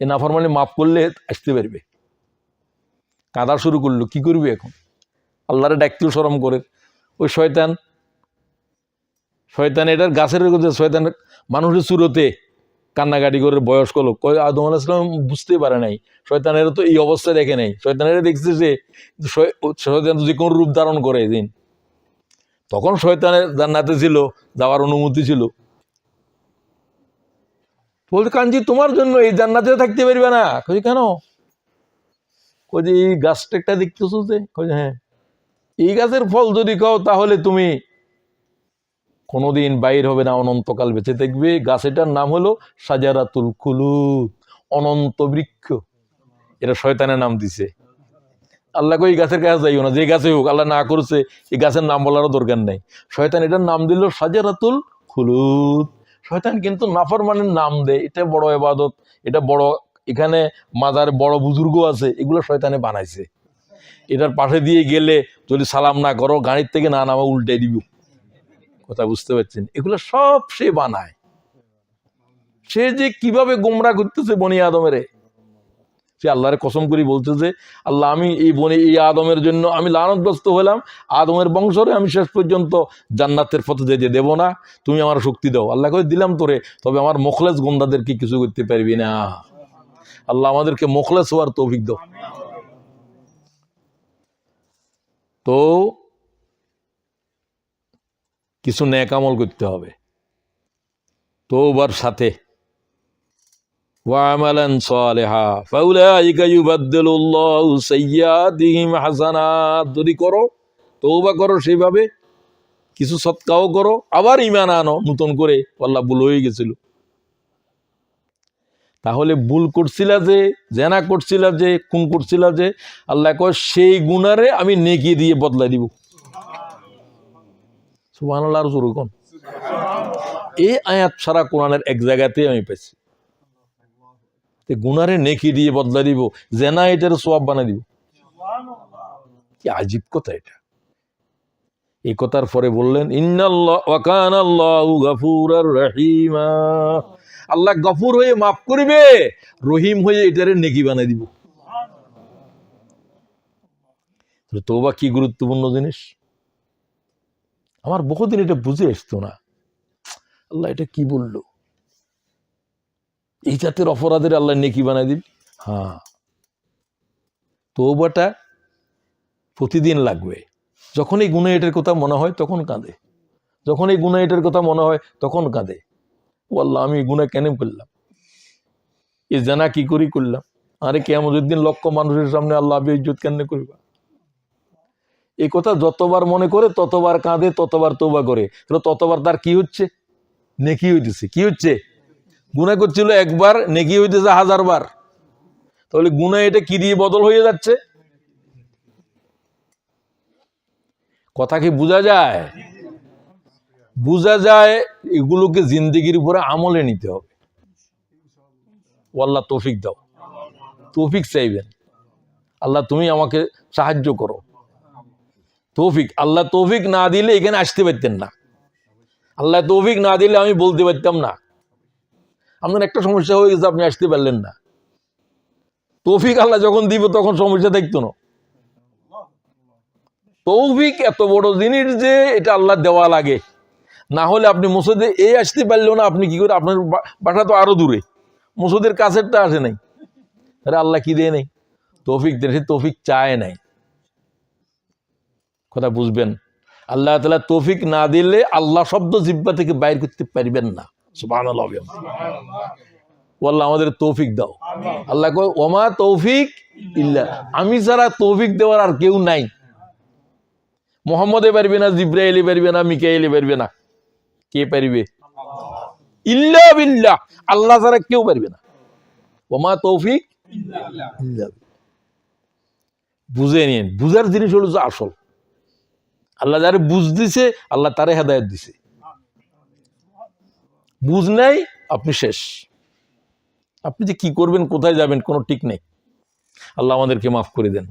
এই নাফরমানি মাফ করলে আসতে পারবে। কাঁদা শুরু করলো, কি করবি এখন? আল্লাহরে ডাকতেও শরম করে। ওই শয়তান এটার গাছের শয়তান মানুষের সুরতে কান্নাকাটি করে বয়স্ক লোক, আদম আলাইহিস সালাম বুঝতেই পারে নাই, শয়তানের তো এই অবস্থা দেখে নাই। শয়তানের দেখছে যে শয়তান যে কোন রূপ ধারণ করে দিন, তখন শয়তানের জান্নাতে ছিল, যাওয়ার অনুমতি ছিল। বলতে কাঞ্জি তোমার জন্য এই জান্নাতে থাকতে পারবে না। কই কেন? কই যে এই গাছটা একটা দেখতেছো যে, কই হ্যাঁ, এই গাছের ফল যদি খাও তাহলে তুমি কোনোদিন বাইর হবে না, অনন্তকাল বেঁচে থাকবে। গাছেটার নাম হলো শাজারাতুল খুলুদ, অনন্ত বৃক্ষ। এটা শয়তানের নাম দিছে। আল্লাহ কই এই গাছের কাছে যাইও না, যে গাছে হোক, আল্লাহ না করছে এই গাছের নাম বলারও দরকার নাই। শয়তান এটার নাম দিল শাজারাতুল খুলুদ। শয়তান কিন্তু নাফরমানের নাম দেয়, এটা বড় ইবাদত, এটা বড়, এখানে মাজারে বড় বুজুর্গ আছে, এগুলো শয়তানে বানাইছে। এটার পাশে দিয়ে গেলে যদি সালাম না করো, গাড়ির থেকে না নামা উল্টে দিব। কথা বুঝতে পারছেন? এগুলো সব সে বানায়। সে যে কিভাবে গোমরা করতেছে বনি আদমের, সে আল্লাহরে কসম করি বলতেছে, আল্লাহ আমি এই আদমের জন্য আমি লানতগ্রস্ত হলাম, আদমের বংশরে আমি শেষ পর্যন্ত জান্নাতের পথে যেতে দেব না, তুমি আমার শক্তি দাও। আল্লাহ কই দিলাম তোরে, তবে আমার মুখলেস গোন্দাদেরকে কিছু করতে পারবি না। আল্লাহ আমাদেরকে মুখলেস হওয়ার তৌফিক দাও। তো কিছু নেক আমল করতে হবে তওবার সাথে। ওয়ামালান সালিহা ফাউলাইকা ইউবাদদিলুল্লাহু সাইয়্যাতিহিম হাসানাত। যদি করো, তওবা করো, সেইভাবে কিছু সদকাও করো, আবার ঈমান আনো নতুন করে, আল্লাহ ভুল হয়ে গেছিল। তাহলে ভুল করছিলা যে, জেনা করছিলা যে, খুন করছিলা যে, আল্লাহ কয় সেই গুনারে আমি নেকি দিয়ে বদলাই দিব। সুবহানাল্লাহ। আর জোরে কোন। এই আয়াত সারা কোরআনের এক জায়গাতে আমি পেয়েছি, গুনারে নেকি দিয়ে বদলা দিব, জেনা এটার সওয়াব বানাই দিব। কি আজীব কথা এটা। এই কথার পরে বললেন ইন্নাল্লাহ ওয়া কানাল্লাহু গফুরার রহিমা। আল্লাহ গফুর হয়ে মাফ করিবে, রহিম হয়ে এটারে নেকি বানাই দিব। তওবা কি গুরুত্বপূর্ণ জিনিস। আমার বহুদিন এটা বুঝে আসতো না, আল্লাহ এটা কি বললো, এই জাতের অপরাধের আল্লাহ নেকি বানাই দিন। হ্যাঁ, তওবাটা প্রতিদিন লাগবে। যখন এই গুনাহ এটার কথা মনে হয় তখন কাঁদে, যখন এই গুনাহ এটার কথা মনে হয় তখন কাঁদে, ও আল্লাহ আমি গুনাহ কেন করলাম, এই জানা কি করি করলাম, আরে কিয়ামতের দিন লক্ষ মানুষের সামনে আল্লাহ বেইজ্জত কেন করবা। এই কথা যতবার মনে করে ততবার কাঁদে, ততবার তওবা করে, ততবার তার কি হচ্ছে, নেকি হইতেছে। কি হচ্ছে? গুনাহ করছিল একবার, নেকি হইতেছে 1000 বার। তাহলে গুনাহ এটা কি দিয়ে বদল হয়ে যাচ্ছে? কথা কি বোঝা যায়? বোঝা যায়। এগুলোকে জিন্দেগির উপরে আমলে নিতে হবে। আল্লাহ তৌফিক দাও, তৌফিক চাইবেন, আল্লাহ তুমি আমাকে সাহায্য করো, তৌফিক। আল্লাহ তৌফিক না দিলে এখানে আসতে পারতেন না, আল্লাহ তৌফিক না দিলে আমি বলতে পারতাম না। আপনার একটা সমস্যা হয়ে গেছে, আপনি আসতে পারলেন না, তৌফিক আল্লাহ যখন দিব তখন সমস্যা দেখতো না। তৌফিক এত বড় জিনিস যে এটা আল্লাহ দেওয়া লাগে, না হলে আপনি মসজিদে এই আসতে পারলেও না, আপনি কি করে, আপনার বাসা তো আরো দূরে, মসজিদের কাছেরটা আসে নাই, আরে আল্লাহ কি দেয় নাই, তৌফিক দেয়, সে তৌফিক চায় নাই। কথা বুঝবেন? আল্লাহ তাআলা তৌফিক না দিলে আল্লাহ শব্দ জিহ্বা থেকে বাইর করতে পারবেন না। সুবহানাল্লাহ। আল্লাহ আমাদের তৌফিক দাও। আল্লাহ কয় ওমা তৌফিক ইল্লা, আমি ছাড়া তৌফিক দেওয়ার আর কেউ নাই। মুহাম্মদে পারবে না, জিবরাইলে পারবে না, মিকাইলে পারবে না, কে পারবে? ইল্লা বিল্লাহ, আল্লাহ ছাড়া কেউ পারবে না। ওমা তৌফিক ইল্লা। বুঝে নিন, বুঝার জিনিস হলো যে আসল। আল্লাহ যারে বুঝ দিছে, আল্লাহ তারে হেদায়েত দিছে। বুঝ নাই, আপনি শেষ। আপনি যে কি করবেন, কোথায় যাবেন, কোনো ঠিক নেই। আল্লাহ আমাদেরকে মাফ করে দেন।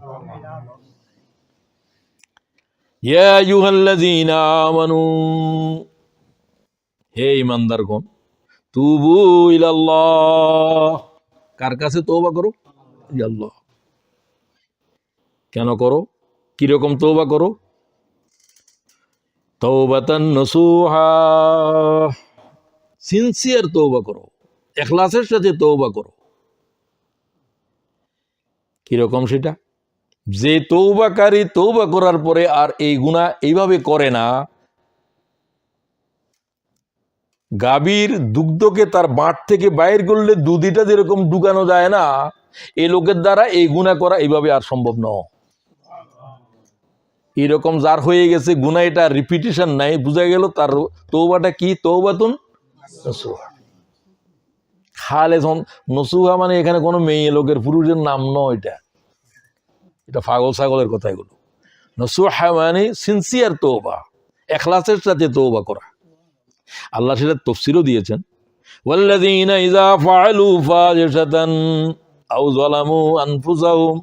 ইয়া আইয়ুহাল্লাযীনা আমানু, হে ঈমানদারগণ, তুবু ইলাল্লাহ, কার কাছে তওবা করো? আল্লাহ। কেন করো? কিরকম তওবা করো? তাওবাতান নসুহা, সিনসিয়ার তওবা করো, ইখলাসের সাথে তওবা করো। কিরকম সেটা? যে তওবাকারী তওবা করার পরে আর এই গুনাহ এইভাবে করে না, গাভীর দুগ্ধকে তার বাট থেকে বাইর করলে দুধিটা যেরকম ঢুকানো যায় না, এই লোকের দ্বারা এই গুনাহ করা এইভাবে আর সম্ভব নয়। এরকম যার হয়ে গেছে গুনাহ, এটা রিপিটিশন নাই, বুঝা গেল তার তওবাটা কি, তাওবাতুন নসুহা। খালে নসুহা মানে এখানে কোনো মেয়ে লোকের পুরুষের নাম নয়, এটা পাগল ছাগলের কথা এগুলো। নসুহা মানে সিনসিয়ার তওবা, ইখলাসের সাথে তওবা করা। আল্লাহ সেটা তাফসীরও দিয়েছেন, ওয়াল্লাযীনা ইযা ফাআলু ফাহিশাতান আও যালামু আনফুসাহুম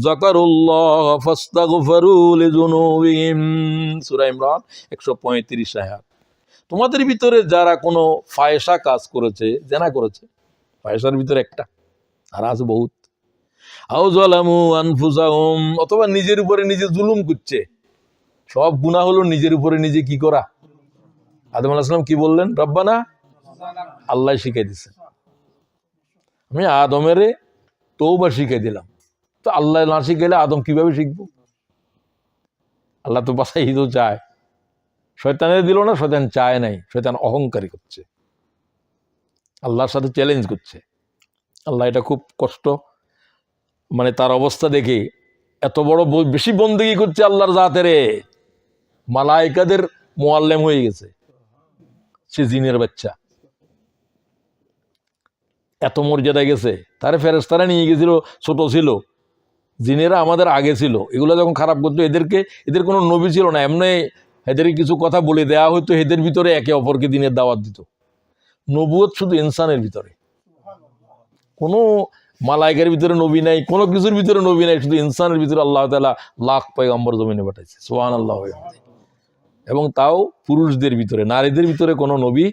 যাকারুল্লাহ ফাস্তাগফিরু লিযুনুবিহিম, সূরা ইমরান 135 আয়াত। তোমাদের ভিতরে যারা কোনো ফায়সা কাজ করেছে, জেনা করেছে, ফায়সার ভিতরে একটা আর আছে বহুত, আও যালামু আনফুসাহুম, অথবা নিজের উপরে নিজে জুলুম করছে। সব গুনাহ হলো নিজের উপরে নিজে কি করা। আদম আলাইহিস সালাম কি বললেন? রব্বানা, আল্লাহ শিখাই দিছে, আমি আদমের তওবা শিখাই দিলাম। তো আল্লাহ না শিখাইলে আদম কিভাবে শিখবো? আল্লাহ তো বাসাই তো চায়, শয়তানের দিল না, শয়তান চায় নাই, শয়তান অহংকারী করছে, আল্লাহর সাথে চ্যালেঞ্জ করছে। আল্লাহ এটা খুব কষ্ট, মানে তার অবস্থা দেখে এত বড় বেশি বন্দেগী করছে আল্লাহর জাতেরে, মালায়েকাদের মুআল্লিম হয়ে গেছে সে, জিনের বাচ্চা, এত মর্যাদায় গেছে। তারে ফেরেশতারা নিয়ে গেছিল, ছোট ছিল, জিনেরা আমাদের আগে ছিল। এগুলো যখন খারাপ করতো এদের কোনো নবী ছিল না, এমনি এদেরকে কিছু কথা বলে দেওয়া হইতো, এদের ভিতরে একে অপরকে দিনের দাওয়াত দিত। নবুয়ত শুধু ইনসানের ভিতরে, কোনো মালায়েকার ভিতরে নবী নাই, কোনো কিছুর ভিতরে নবী নাই, শুধু ইনসানের ভিতরে আল্লাহ তাআলা লাখ পয়গম্বর জমিনে পাঠাইছে, সুবহানাল্লাহ। এবং তাও পুরুষদের ভিতরে, নারীদের ভিতরে কোনো নবী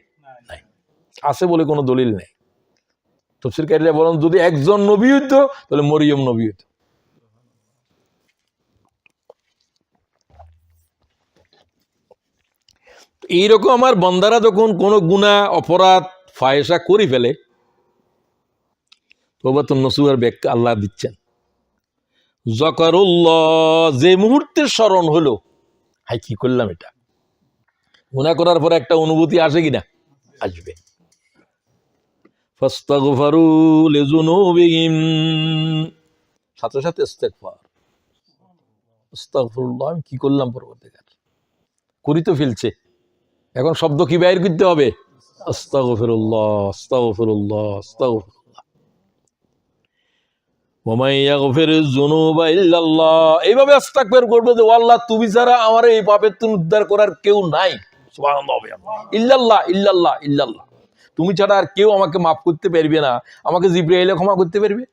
নাই, আছে বলে কোনো দলিল নেই। তাফসীরকারীরা বলেন যদি একজন নবী হইতো তাহলে মরিয়ম নবী হইতো। এইরকম আমার বান্দারা যখন কোনো গুনাহ, অপরাধ, ফায়সা করে ফেলে, তওবাতুন নসুহার ব্যাখ্যা আল্লাহ দিচ্ছেন, যাকারুল্লাহ, যে মুহূর্তে স্মরণ হলো, হাই কি করলাম, এটা গুনাহ করার পরে একটা অনুভূতি আসে কিনা? আসবে। ফাস্তাগফিরু লিযুনুবিহিম, সাথে সাথে ইস্তেগফার, আস্তাগফিরুল্লাহ, আমি কি করলাম, পরবর্তীকার করি তো ফেলছে, এখন শব্দ কি বাইর করতে হবে? আস্তাগফিরুল্লাহ, আস্তাগফিরুল্লাহ, আস্তাগফিরুল্লাহ। ওয়া মান ইয়াগফিরুয যুনুবা ইল্লাল্লাহ, এইভাবে ইস্তিগফার করবে যে আল্লাহ তুমি ছাড়া আমার এই পাপের থেকে উদ্ধার করার কেউ নাই, সুবহানাল্লাহ। ইল্লাল্লাহ, ইল্লাল্লাহ, ইল্লাল্লাহ, তুমি ছাড়া আর কেউ আমাকে মাফ করতে পারবে না। আমাকে জিবরাইল ক্ষমা করতে পারবে?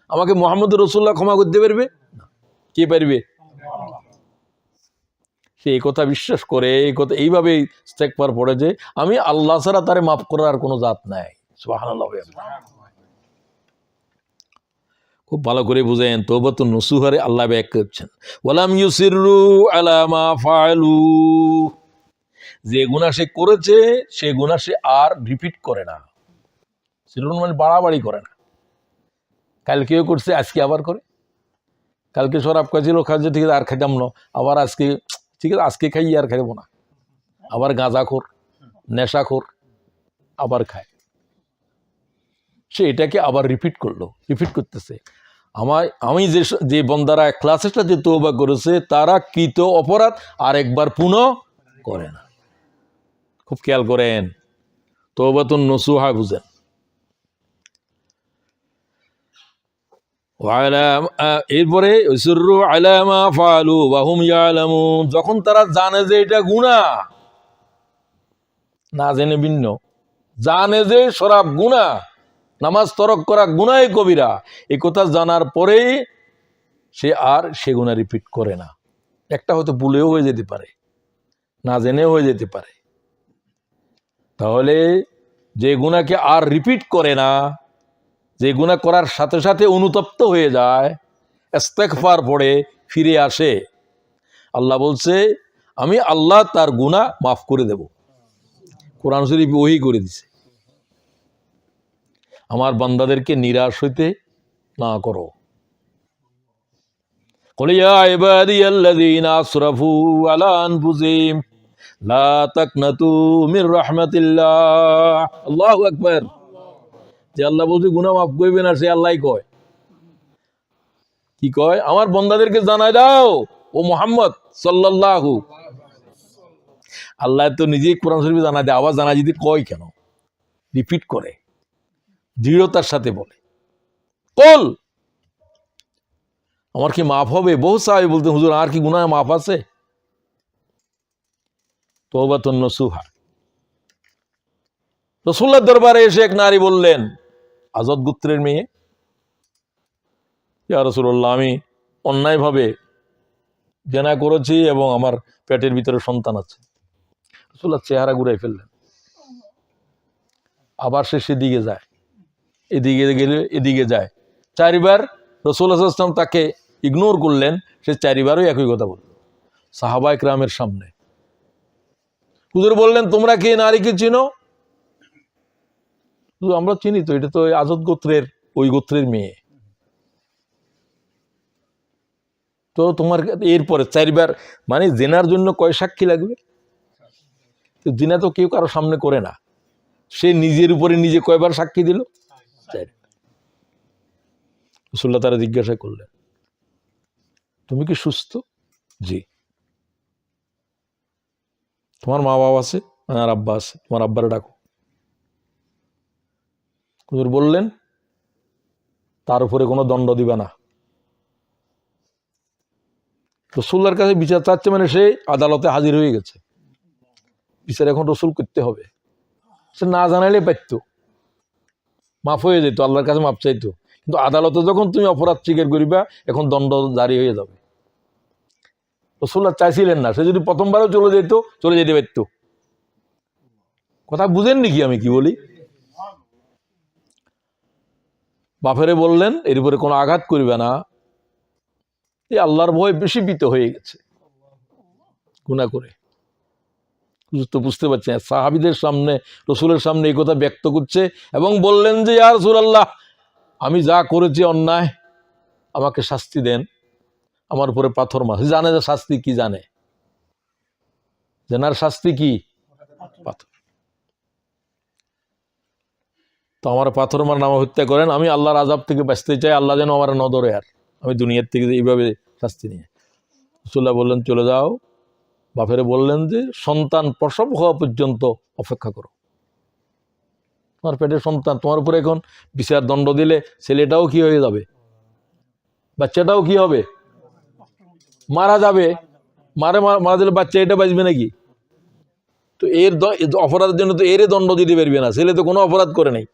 আমাকে মুহাম্মদ রাসূলুল্লাহ ক্ষমা করতে পারবে? কে পারবে? সে এই কথা বিশ্বাস করে, এই কথা এইভাবে ইস্তেগফার পড়ে যে আমি আল্লাহ ছাড়া তারে মাফ করার কোনো জাত নাই, সুবহানাল্লাহ। খুব ভালো করে বুঝেন, তওবাতুন নসুহারে আল্লাহ ব্যাখ্যা করছেন, ওয়ালাম ইউসিররু আলা মা ফাআলু, যে গুনাহ সে করেছে সে গুনাহ সে আর রিপিট করে না। সিররুন মানে বাড়াবাড়ি করে না, কালকেও করছে আজকে আবার করে, কালকে শরাব খাইছিল, খাইছে ঠিক আছে আর খাইতাম না, আবার আজকে ঠিক আছে আজকে খাই আর খাইব না, আবার গাঁজাখোর, নেশাখোর, আবার খায়, সে এটাকে আবার রিপিট করলো, রিপিট করতেছে। আমি যে বন্দারা ক্লাসের সাথে তওবা করেছে তারা কৃত অপরাধ আরেকবার পুনঃ করে না। খুব খেয়াল করেন, তওবাতুন নসুহা বুঝেন। এরপরে ইসরু আলা মা ফাআলু ওয়া হুম ইয়ালামুন, যখন তারা জানে যে এটা গুনাহ, না জেনে ভিন্ন, জানে যে শরাব গুনাহ, নামাজ তরক করা গুনাহে কবিরা, এই কথা জানার পরেই সে আর সে গুনাহ রিপিট করে না। একটা হয়তো ভুলেও হয়ে যেতে পারে, না জেনেও হয়ে যেতে পারে। তাহলে যে গুনাহকে আর রিপিট করে না, যে গুনাহ করার সাথে সাথে অনুতপ্ত হয়ে যায়, ইস্তেগফার পড়ে ফিরে আসে, আল্লাহ বলছে আমি আল্লাহ তার গুনাহ মাফ করে দেব। কোরআন শরীফ ওহী করে দিছে, আমার বান্দাদেরকে নিরাশ হইতে না করো। কুল ইয়া ইবাদিয়াল্লাযীনা আসরাফু আলা আনফুসিহিম লা তাকনাতু মির রাহমাতিল্লাহ। আল্লাহু আকবার। যে আল্লাহ বলছে গুনাহ মাফ করবে না, সে আল্লাহই কয়, কি কয়? আমার বান্দাদেরকে জানায় দাও ও মুহাম্মদ সাল্লাল্লাহু, আল্লাহ তো নিজেই কোরআন শরীফে জানায় দেয়, আবার জানা যদি কয় কেন, রিপিট করে, দৃঢ়তার সাথে বলে, কল আমার কি মাফ হবে? বহু সাহাবী বলতেন, হুজুর আর কি গুনাহ মাফ আছে? তওবাতুন নসুহা। রাসূলুল্লাহর দরবারে এসে এক নারী বললেন, আযদ গোত্রের মেয়ে, ইয়া রাসূলুল্লাহ, আমি অন্যায়ভাবে জেনা করেছি এবং আমার পেটের ভিতরে সন্তান আছে। রাসূলুল্লাহ চেহারা ঘুরাই ফেললেন, আবার সে সেদিকে যায়, এদিকে গেলে এদিকে যায়, চারিবার রাসূলুল্লাহ সাল্লাল্লাহু আলাইহি ওয়াসাল্লাম তাকে ইগনোর করলেন, সে চারিবারই একই কথা বলল সাহাবায়ে কেরামের সামনে। হুজুর বললেন, তোমরা কি নারীকে চিনো? আমরা চিনি তো, এটা তো আযদ গোত্রের, ওই গোত্রের মেয়ে। তো তোমার এরপরে চারবার, মানে জেনার জন্য কয় সাক্ষী লাগবে? জিনা তো কেউ কারো সামনে করে না, সে নিজের উপরে নিজে কয়বার সাক্ষী দিল? রাসূলুল্লাহ তারা জিজ্ঞাসা করলেন, তুমি কি সুস্থ? জি। তোমার মা বাবা আছে? আমার আব্বা আছে। তোমার আব্বারে ডাকো। হুজুর বললেন, তার উপরে কোনো দণ্ড দিবে না। রাসূলুল্লাহর কাছে বিচার চাচ্ছে, মানে সে আদালতে হাজির হয়ে গেছে, বিচার এখন রাসূল করতে হবে। সে না জানাইলে পারতো, মাফ হয়ে যেত, আল্লাহর কাছে মাফ চাইতো। কিন্তু আদালতে যখন তুমি অপরাধ স্বীকার করিবা, এখন দণ্ড জারি হয়ে যাবে। রাসূলুল্লাহ চাইছিলেন না, সে যদি প্রথমবারও চলে যেতে পারতো। কথা বুঝেন নাকি আমি কি বলি? বাপেরে বললেন, এর উপরে কোনো আঘাত করিবে না। এই আল্লাহর ভয় বেশি ভীত হয়ে গেছে গুনাহ করে। তো বুঝতে পারছেন, সাহাবীদের সামনে, রাসূলের সামনে এই কথা ব্যক্ত করছে এবং বললেন যে, ইয়া রাসূলুল্লাহ, আমি যা করেছি অন্যায়, আমাকে শাস্তি দেন, আমার উপরে পাথর মার। জানে যে শাস্তি কি, জানে জেনার শাস্তি কি? পাথর। তো আমার পাথর মার, নামা হত্যা করেন, আমি আল্লাহর আযাব থেকে বাঁচতে চাই, আল্লাহ যেন আমার নদরে, আর আমি দুনিয়ার থেকে এইভাবে শাস্তি নিয়ে। রাসূলুল্লাহ বললেন, চলে যাও। বাপেরে বললেন যে, সন্তান প্রসব হওয়া পর্যন্ত অপেক্ষা করো। তোমার পেটের সন্তান, তোমার উপরে এখন বিচার দণ্ড দিলে ছেলেটাও কি হয়ে যাবে, বাচ্চাটাও কি হবে? মারা যাবে। মারা দিলে বাচ্চা এটা বাঁচবে নাকি? তো এর অপরাধের জন্য তো এরে দণ্ড দিতে পারবে না, ছেলে তো কোনো অপরাধ করে নাই।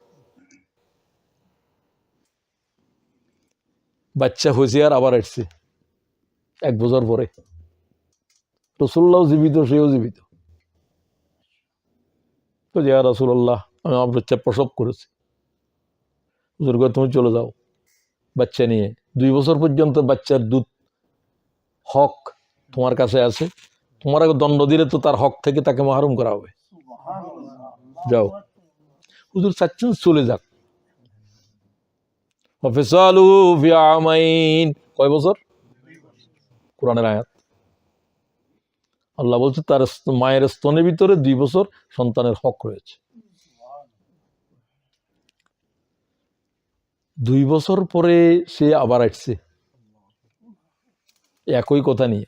বাচ্চা হয়েছে আর আবার আসছে 1 বছর পরে। রাসূলুল্লাহ জীবিত, সেও জীবিত। তো যে, ইয়া রাসূলুল্লাহ, আমি আমার বাচ্চা প্রসব করেছি। হুজুর কয়, তুমি চলে যাও বাচ্চা নিয়ে। 2 বছর পর্যন্ত বাচ্চার দুধ হক তোমার কাছে আছে, তোমার আগে দণ্ড দিলে তো তার হক থেকে তাকে মাহরুম করা হবে। যাও। হুজুর চাচ্ছেন চলে যাক। কয় বছর? কোরআনের আয়াত। আল্লাহ বলছে, তার মায়ের স্তনের ভিতরে 2 বছর সন্তানের হক রয়েছে। 2 বছর পরে সে আবার আসছে একই কথা নিয়ে।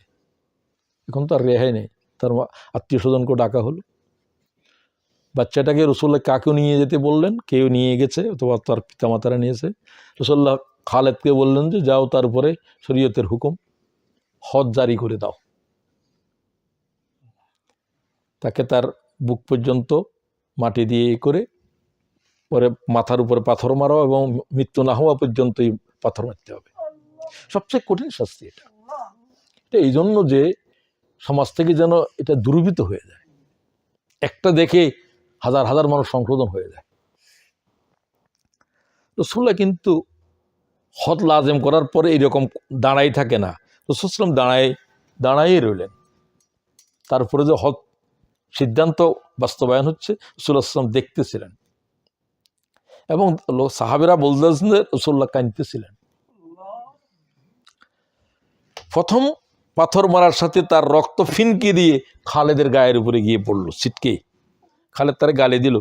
এখন তো আর রেহাই নেই। তার আত্মীয় স্বজনকে ডাকা হলো, বাচ্চাটাকে রাসূলুল্লাহ কাকেও নিয়ে যেতে বললেন, কেউ নিয়ে গেছে অথবা তার পিতামাতারা নিয়েছে। রাসূলুল্লাহ খালেদকে বললেন যে, যাও, তার উপরে শরীয়তের হুকুম, হদ জারি করে দাও। তাকে তার বুক পর্যন্ত মাটি দিয়ে করে, পরে মাথার উপরে পাথর মারো এবং মৃত্যু না হওয়া পর্যন্তই পাথর মারতে হবে। সবচেয়ে কঠিন শাস্তি এটা। এই জন্য যে সমাজ থেকে যেন এটা দুর্বৃত হয়ে যায়, একটা দেখে হাজার হাজার মানুষ সংশোধন হয়ে যায়। রাসূলুল্লাহ কিন্তু হদ লাজেম করার পরে এইরকম দাঁড়াই থাকে না। রাসূল সাল্লাল্লাহু আলাইহি ওয়াসাল্লাম দাঁড়াই রইলেন। তারপরে যে হদ সিদ্ধান্ত বাস্তবায়ন হচ্ছে, রাসূল সাল্লাল্লাহু আলাইহি ওয়াসাল্লাম দেখতেছিলেন এবং সাহাবীরা বলতেছেন যে রাসূলুল্লাহ কাঁদতেছিলেন। প্রথম পাথর মারার সাথে তার রক্ত ফিনকি দিয়ে খালেদের গায়ের উপরে গিয়ে পড়লো ছিটকে। খালেদ তারে গালি দিল,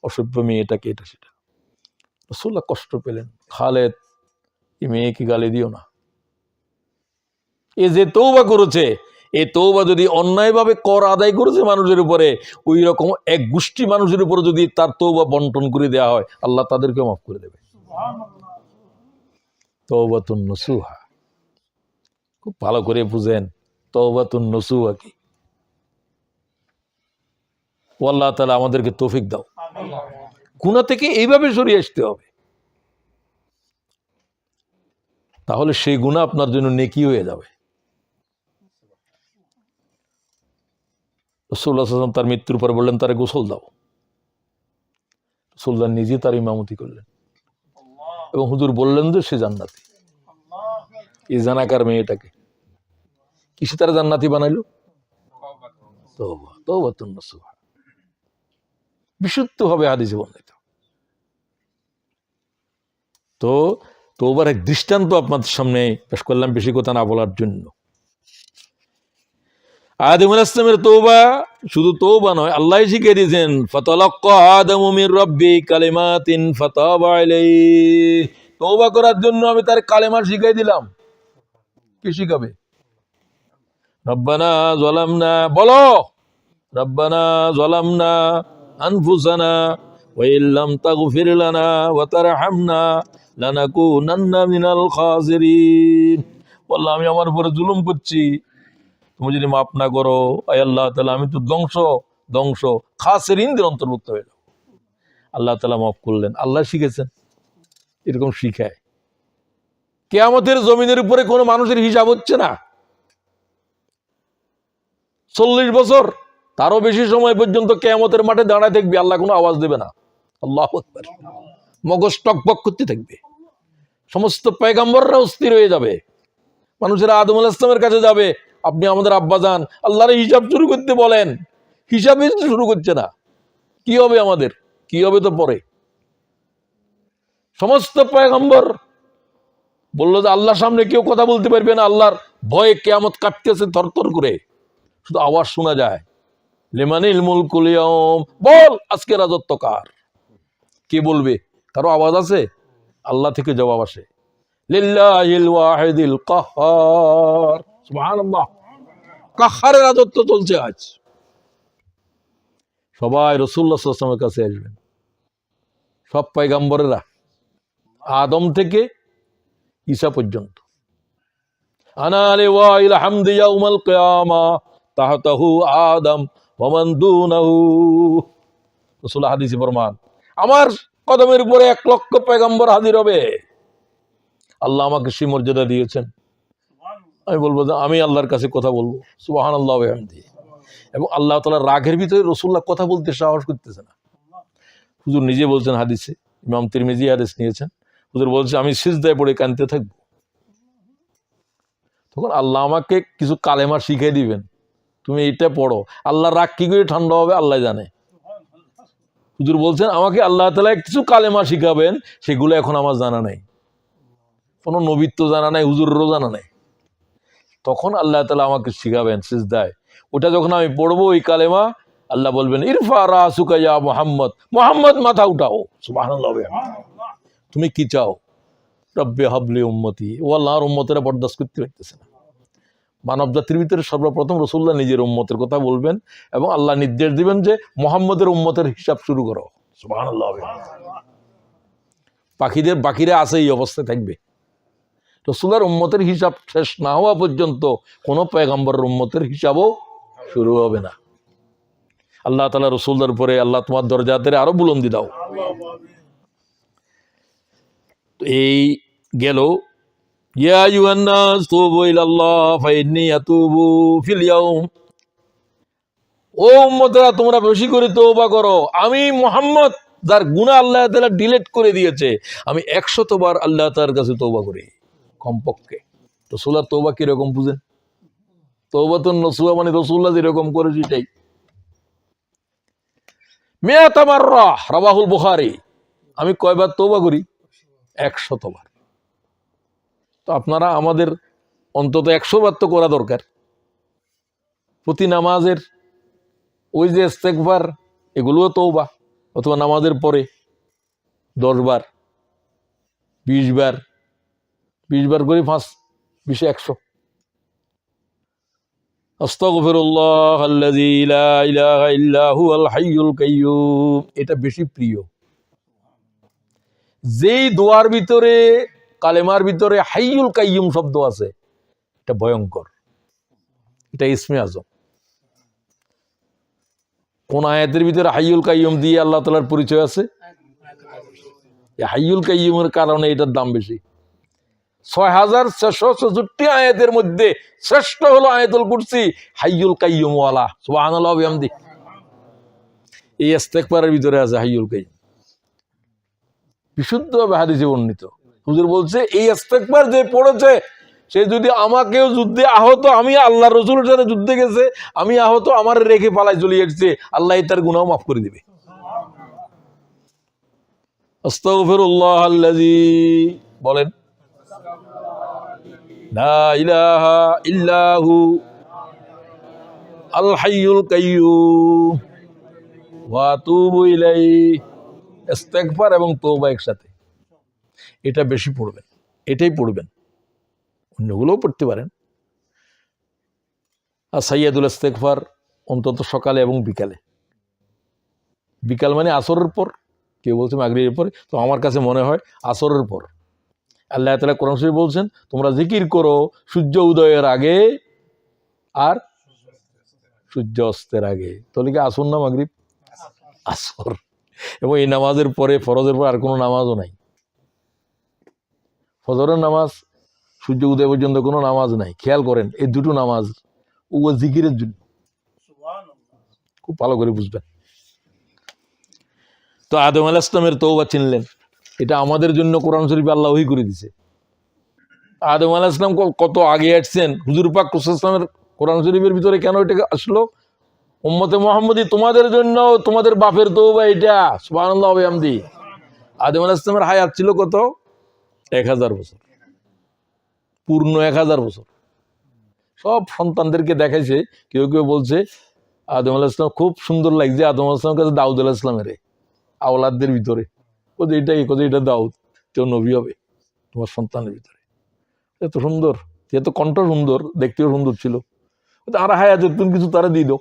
অসভ্য মেয়েটাকে, এটা সেটা। রাসূলুল্লাহ কষ্ট পেলেন, খালেদ, এই মেয়েকে গালি দিও না, এ যে তওবা করেছে, এই তওবা যদি অন্যায়ভাবে কর আদায় করেছে মানুষের উপরে, ওই রকম এক গোষ্ঠী মানুষের উপরে যদি তার তওবা বন্টন করে দেওয়া হয়, আল্লাহ তাদেরকে মাফ করে দেবে। তওবাতুন নসুহা, খুব ভালো করে বুঝেন তওবাতুন নসুহা কি। ও আল্লাহ তাআলা আমাদেরকে তৌফিক দাও, গুনাহ থেকে এইভাবে সরিয়ে আসতে হবে, তাহলে সেই গুনাহ আপনার জন্য নেকি হয়ে যাবে। রাসূলুল্লাহ সাল্লাল্লাহু আলাইহি ওয়াসাল্লাম তার মৃত্যুর পর বললেন তারে গোসল দাও। রাসূলুল্লাহ নিজে তার ইমামতি করলেন এবং হুজুর বললেন যে সে জান্নাতি। এই জানাকার মেয়েটাকে কিসে তারা জান্নাতি বানাইলো? তওবা, তওবাতুন নসুহা, বিশুদ্ধ হবে হাদিসে বর্ণিত। তো তওবার এক দৃষ্টান্ত আপনাদের সামনে পেশ করলাম, বেশি কথা না বলার জন্য। আদম আলাইহিস সালামের তওবা শুধু তওবা নয়, আল্লাহ শিখিয়ে দিয়েছেন ফাতালাক্কা আদামু মির রাব্বি কালিমাতিন ফাতাবা আলাইহি। তওবা করার জন্য আমি তার কালেমা শিখিয়ে দিলাম। কি শিখাবে? রব্বানা যালামনা, বলো রব্বানা যালামনা আনফুসানা ওয়া ইল্লাম তাগফির লানা ওয়া তারহামনা লানাকুনান্না মিনাল খাসিরিন। বললাম আমি আমার উপরে জুলুম করছি, তুমি যদি মাফ না করো আয় আল্লাহ তাআলা আমি তো ধ্বংস খাসিরিনদের অন্তর্ভুক্ত হয়ে যাব। আল্লাহ তাআলা মাফ করলেন। আল্লাহ শিখেছেন, এরকম শিখায়। কিয়ামতের জমিনের উপরে কোনো মানুষের হিসাব হচ্ছে না। 40 বছর তারও বেশি সময় পর্যন্ত কিয়ামতের মাঠে দাঁড়ায় থাকবে, আল্লাহ কোনো আওয়াজ দেবে না। আল্লাহু আকবার। মগজ টকবক করতে থাকবে, সমস্ত পয়গম্বররা অস্থির হয়ে যাবে। মানুষেরা আদম আলাইহিস সালামের কাছে যাবে, আপনি আমাদের আব্বাজান, আল্লাহর হিসাব শুরু করতে বলেন, হিসাবই শুরু করছে না। কি হবে আমাদের? কি হবে তো পরে। সমস্ত পয়গম্বর বললো যে আল্লাহর সামনে কেউ কথা বলতে পারবে না, আল্লাহর ভয়ে কিয়ামত কাঁপতেছে থরথর করে, শুধু আওয়াজ শোনা যায় লিমানিল মুলকুল ইয়াউম, বল আজকে রাজত্ব কার? কে বলবে? কারো আওয়াজ আছে? আল্লাহ থেকে জবাব আসে লিল্লাহিল ওয়াহিদিল কাহ্হার। সুবহানাল্লাহ, কাহ্হারের রাজত্ব চলছে আজ। সবাই রাসূলুল্লাহ সাল্লাল্লাহু আলাইহি ওয়াসাল্লামের কাছে আসবেন, সব পয়গম্বরেরা, আদম থেকে ঈসা পর্যন্ত। আনা লিওয়াইল হামদি ইয়াউমাল কিয়ামা তাহতাহু আদম ওয়া মান দুনাহু। রাসূল হাদিসে ফরমান, আমার কদমের উপরে 1 লক্ষ পয়গম্বর হাজির হবে। আল্লাহ আমাকে সেই মর্যাদা দিয়েছেন। আমি বলবো যে আমি আল্লাহর কাছে কথা বলবো, সুবহানাল্লাহ ওয়া বিহামদিহি। এবং আল্লাহ তাআলার রাগের ভিতরে রাসূলুল্লাহ কথা বলতে সাহস করতেছে না। হুজুর নিজে বলছেন হাদিসে, ইমাম তিরমিজি হাদিস নিয়েছেন, হুজুর বলছে আমি সিজদায় পড়ে কাঁদতে থাকবো। তখন আল্লাহ আমাকে কিছু কালেমা শিখিয়ে দিবেন, তুমি এইটা পড়ো। আল্লাহর রাগ কি করে ঠান্ডা হবে আল্লাহ জানে। হুজুর বলছেন আমাকে আল্লাহ তাআলা কিছু কালেমা শিখাবেন, সেগুলো এখন আমার জানা নাই, কোনো নবীত্ব জানা নাই, হুজুরেরও জানা নাই। তখন আল্লাহ তাআলা আমাকে শিখাবেন সিজদায়। ওটা যখন আমি পড়বো ওই কালেমা, আল্লাহ বলবেন ইরফা রাসুকা ইয়া মুহাম্মদ, মুহাম্মদ মাথা উঠাও। সুবহানাল্লাহ। তুমি কি চাও? রব্বে হাবলি উম্মতি। ও আল্লাহর উম্মতেরা বরদাস্ত করতে পারতেছে না। মানব জাতির ভিতরে সর্বপ্রথম রাসূলুল্লাহ নিজের উম্মতের কথা বলবেন এবং আল্লাহ নির্দেশ দিবেন যে মুহাম্মদের উম্মতের হিসাব শুরু করো। সুবহানাল্লাহ। বাকিরা আছে এই অবস্থায় থাকবে। রাসূলের উম্মতের হিসাব শেষ না হওয়া পর্যন্ত কোন পয়গম্বরের উম্মতের হিসাবও শুরু হবে না। আল্লাহ তাআলা রাসূলদের উপরে আল্লাহ তোমার দরজাদের আরো বুলন্দি দাও। এই গেল ইয়া আইয়ুহান নাস তুবু ইলাল্লাহ ফাইন্নী আতুবু ফিল ইয়াউম। ও উম্মতেরা তোমরা বেশি করে তওবা করো, আমি মুহাম্মদ যার গুনাহ আল্লাহ তাআলা ডিলিট করে দিয়েছে, আমি 100 বার আল্লাহ তাআলার কাছে তওবা করি কমপক্ষে। রাসূলের তওবা কি রকম বুঝেন? তওবাতুন নসুহা মানে রাসূলুল্লাহ যেরকম করে সেটাই। মিয়াতা মাররা রাওয়াহুল বুখারী। আমি কয়বার তওবা করি? 100 বার। তো আপনারা আমাদের অন্তত 100 বার তো করা দরকার। প্রতি নামাজের ওই যে ইস্তেগফার, এগুলোও তওবা, অথবা নামাজের পরে 10 বার, 20 বার, 20 বার করে 5 20 100। আস্তাগফিরুল্লাহাল্লাযী লা ইলাহা ইল্লা হুয়াল হাইয়ুল কাইয়্যুম, এটা বেশি প্রিয়। যেই দোয়ার ভিতরে কালেমার ভিতরে হাইয়ুল কাইয়্যুম শব্দ আছে, এটা ভয়ঙ্কর, এটা ইসমে আজম। কোন আয়াতের ভিতরে হাইয়ুল কাইয়্যুম দিয়ে আল্লাহ তাআলার পরিচয় আছে? এই হাইয়ুল কাইয়্যুমের কারণে এটার দাম বেশি। ৬৬৬৪ আয়াতের মধ্যে শ্রেষ্ঠ হলো আয়াতুল কুরসি হাইয়ুল কাইয়্যুম ওয়ালা, সুবহানাল্লাহ ওয়া বিহামদিহি। এই ইস্তেগফারের ভিতরে আছে হাইয়ুল কাইয়্যুম, বিশুদ্ধভাবে হাদিসে বর্ণিত। হুজুর বলছে এই ইস্তেগফার যে পড়েছে সে যদি আমাকেও যুদ্ধে আহত, আমি আল্লাহ রাসূলের সাথে যুদ্ধে গেছে, আমি আহত, আমার রেখে পালায় চলে এসেছে, আল্লাহ তার গুনাহ মাফ করে দিবে। আস্তাগফিরুল্লাহাল্লাযী, বলেন লা ইলাহা ইল্লা হু আল হাইয়ুল কাইয়্যুম ওয়া আতুবু ইলাইহি। ইস্তেগফার এবং তওবা একসাথে, এটা বেশি পড়বেন, এটাই পড়বেন, অন্যগুলোও পড়তে পারেন। আর সাইয়্যিদুল ইস্তেগফার অন্তত সকালে এবং বিকালে। বিকাল মানে আসরের পর, কেউ বলছে মাগরিবের পরে, তো আমার কাছে মনে হয় আসরের পর। আল্লাহ তাআলা কোরআন শরীফে বলছেন তোমরা জিকির করো সূর্য উদয়ের আগে আর সূর্য অস্তের আগে। তাহলে কি আসর না মাগরিব? আসর। এবং এই নামাজের পরে, ফরজের পর আর কোনো নামাজও নাই। ফজরের নামাজ, সূর্য উদয় পর্যন্ত কোনো নামাজ নাই। খেয়াল করেন, এই দুটো নামাজ ও জিকিরের জন্য, খুব ভালো করে বুঝবেন। তো আদম আলাইহিস সালামের তওবা চিনলেন, এটা আমাদের জন্য কোরআন শরীফে আল্লাহ ওহী করে দিয়েছে। আদম আলাইহিস সালাম কত আগে আসছেন, হুজুর পাক সাল্লাল্লাহু আলাইহি ওয়াসাল্লামের কোরআন শরীফের ভিতরে কেন এটা আসলো? উম্মতে মুহাম্মদী তোমাদের জন্য তোমাদের বাপের তওবা এটা, সুবহানাল্লাহ ওয়া বিহামদিহি। আদম আলাইহিস সালামের হায়াত ছিল কত? 1000 বছর, পূর্ণ 1000 বছর। সব সন্তানদেরকে দেখাইছে। কেউ কেউ বলছে আদম আলাইহিস সালাম খুব সুন্দর লাগছে আদম আলাইহিস সালামের কাছে দাউদ আলাইহিস সালামের আওলাদদের ভিতরে, কোথায় এটাই, কোথায় এটা দাউদ, কেউ নবী হবে তোমার সন্তানের ভিতরে। এত সুন্দর, এত কণ্ঠ সুন্দর, দেখতেও সুন্দর ছিল। আর হায়াতে তুমি কিছু তারা দিয়ে দাও।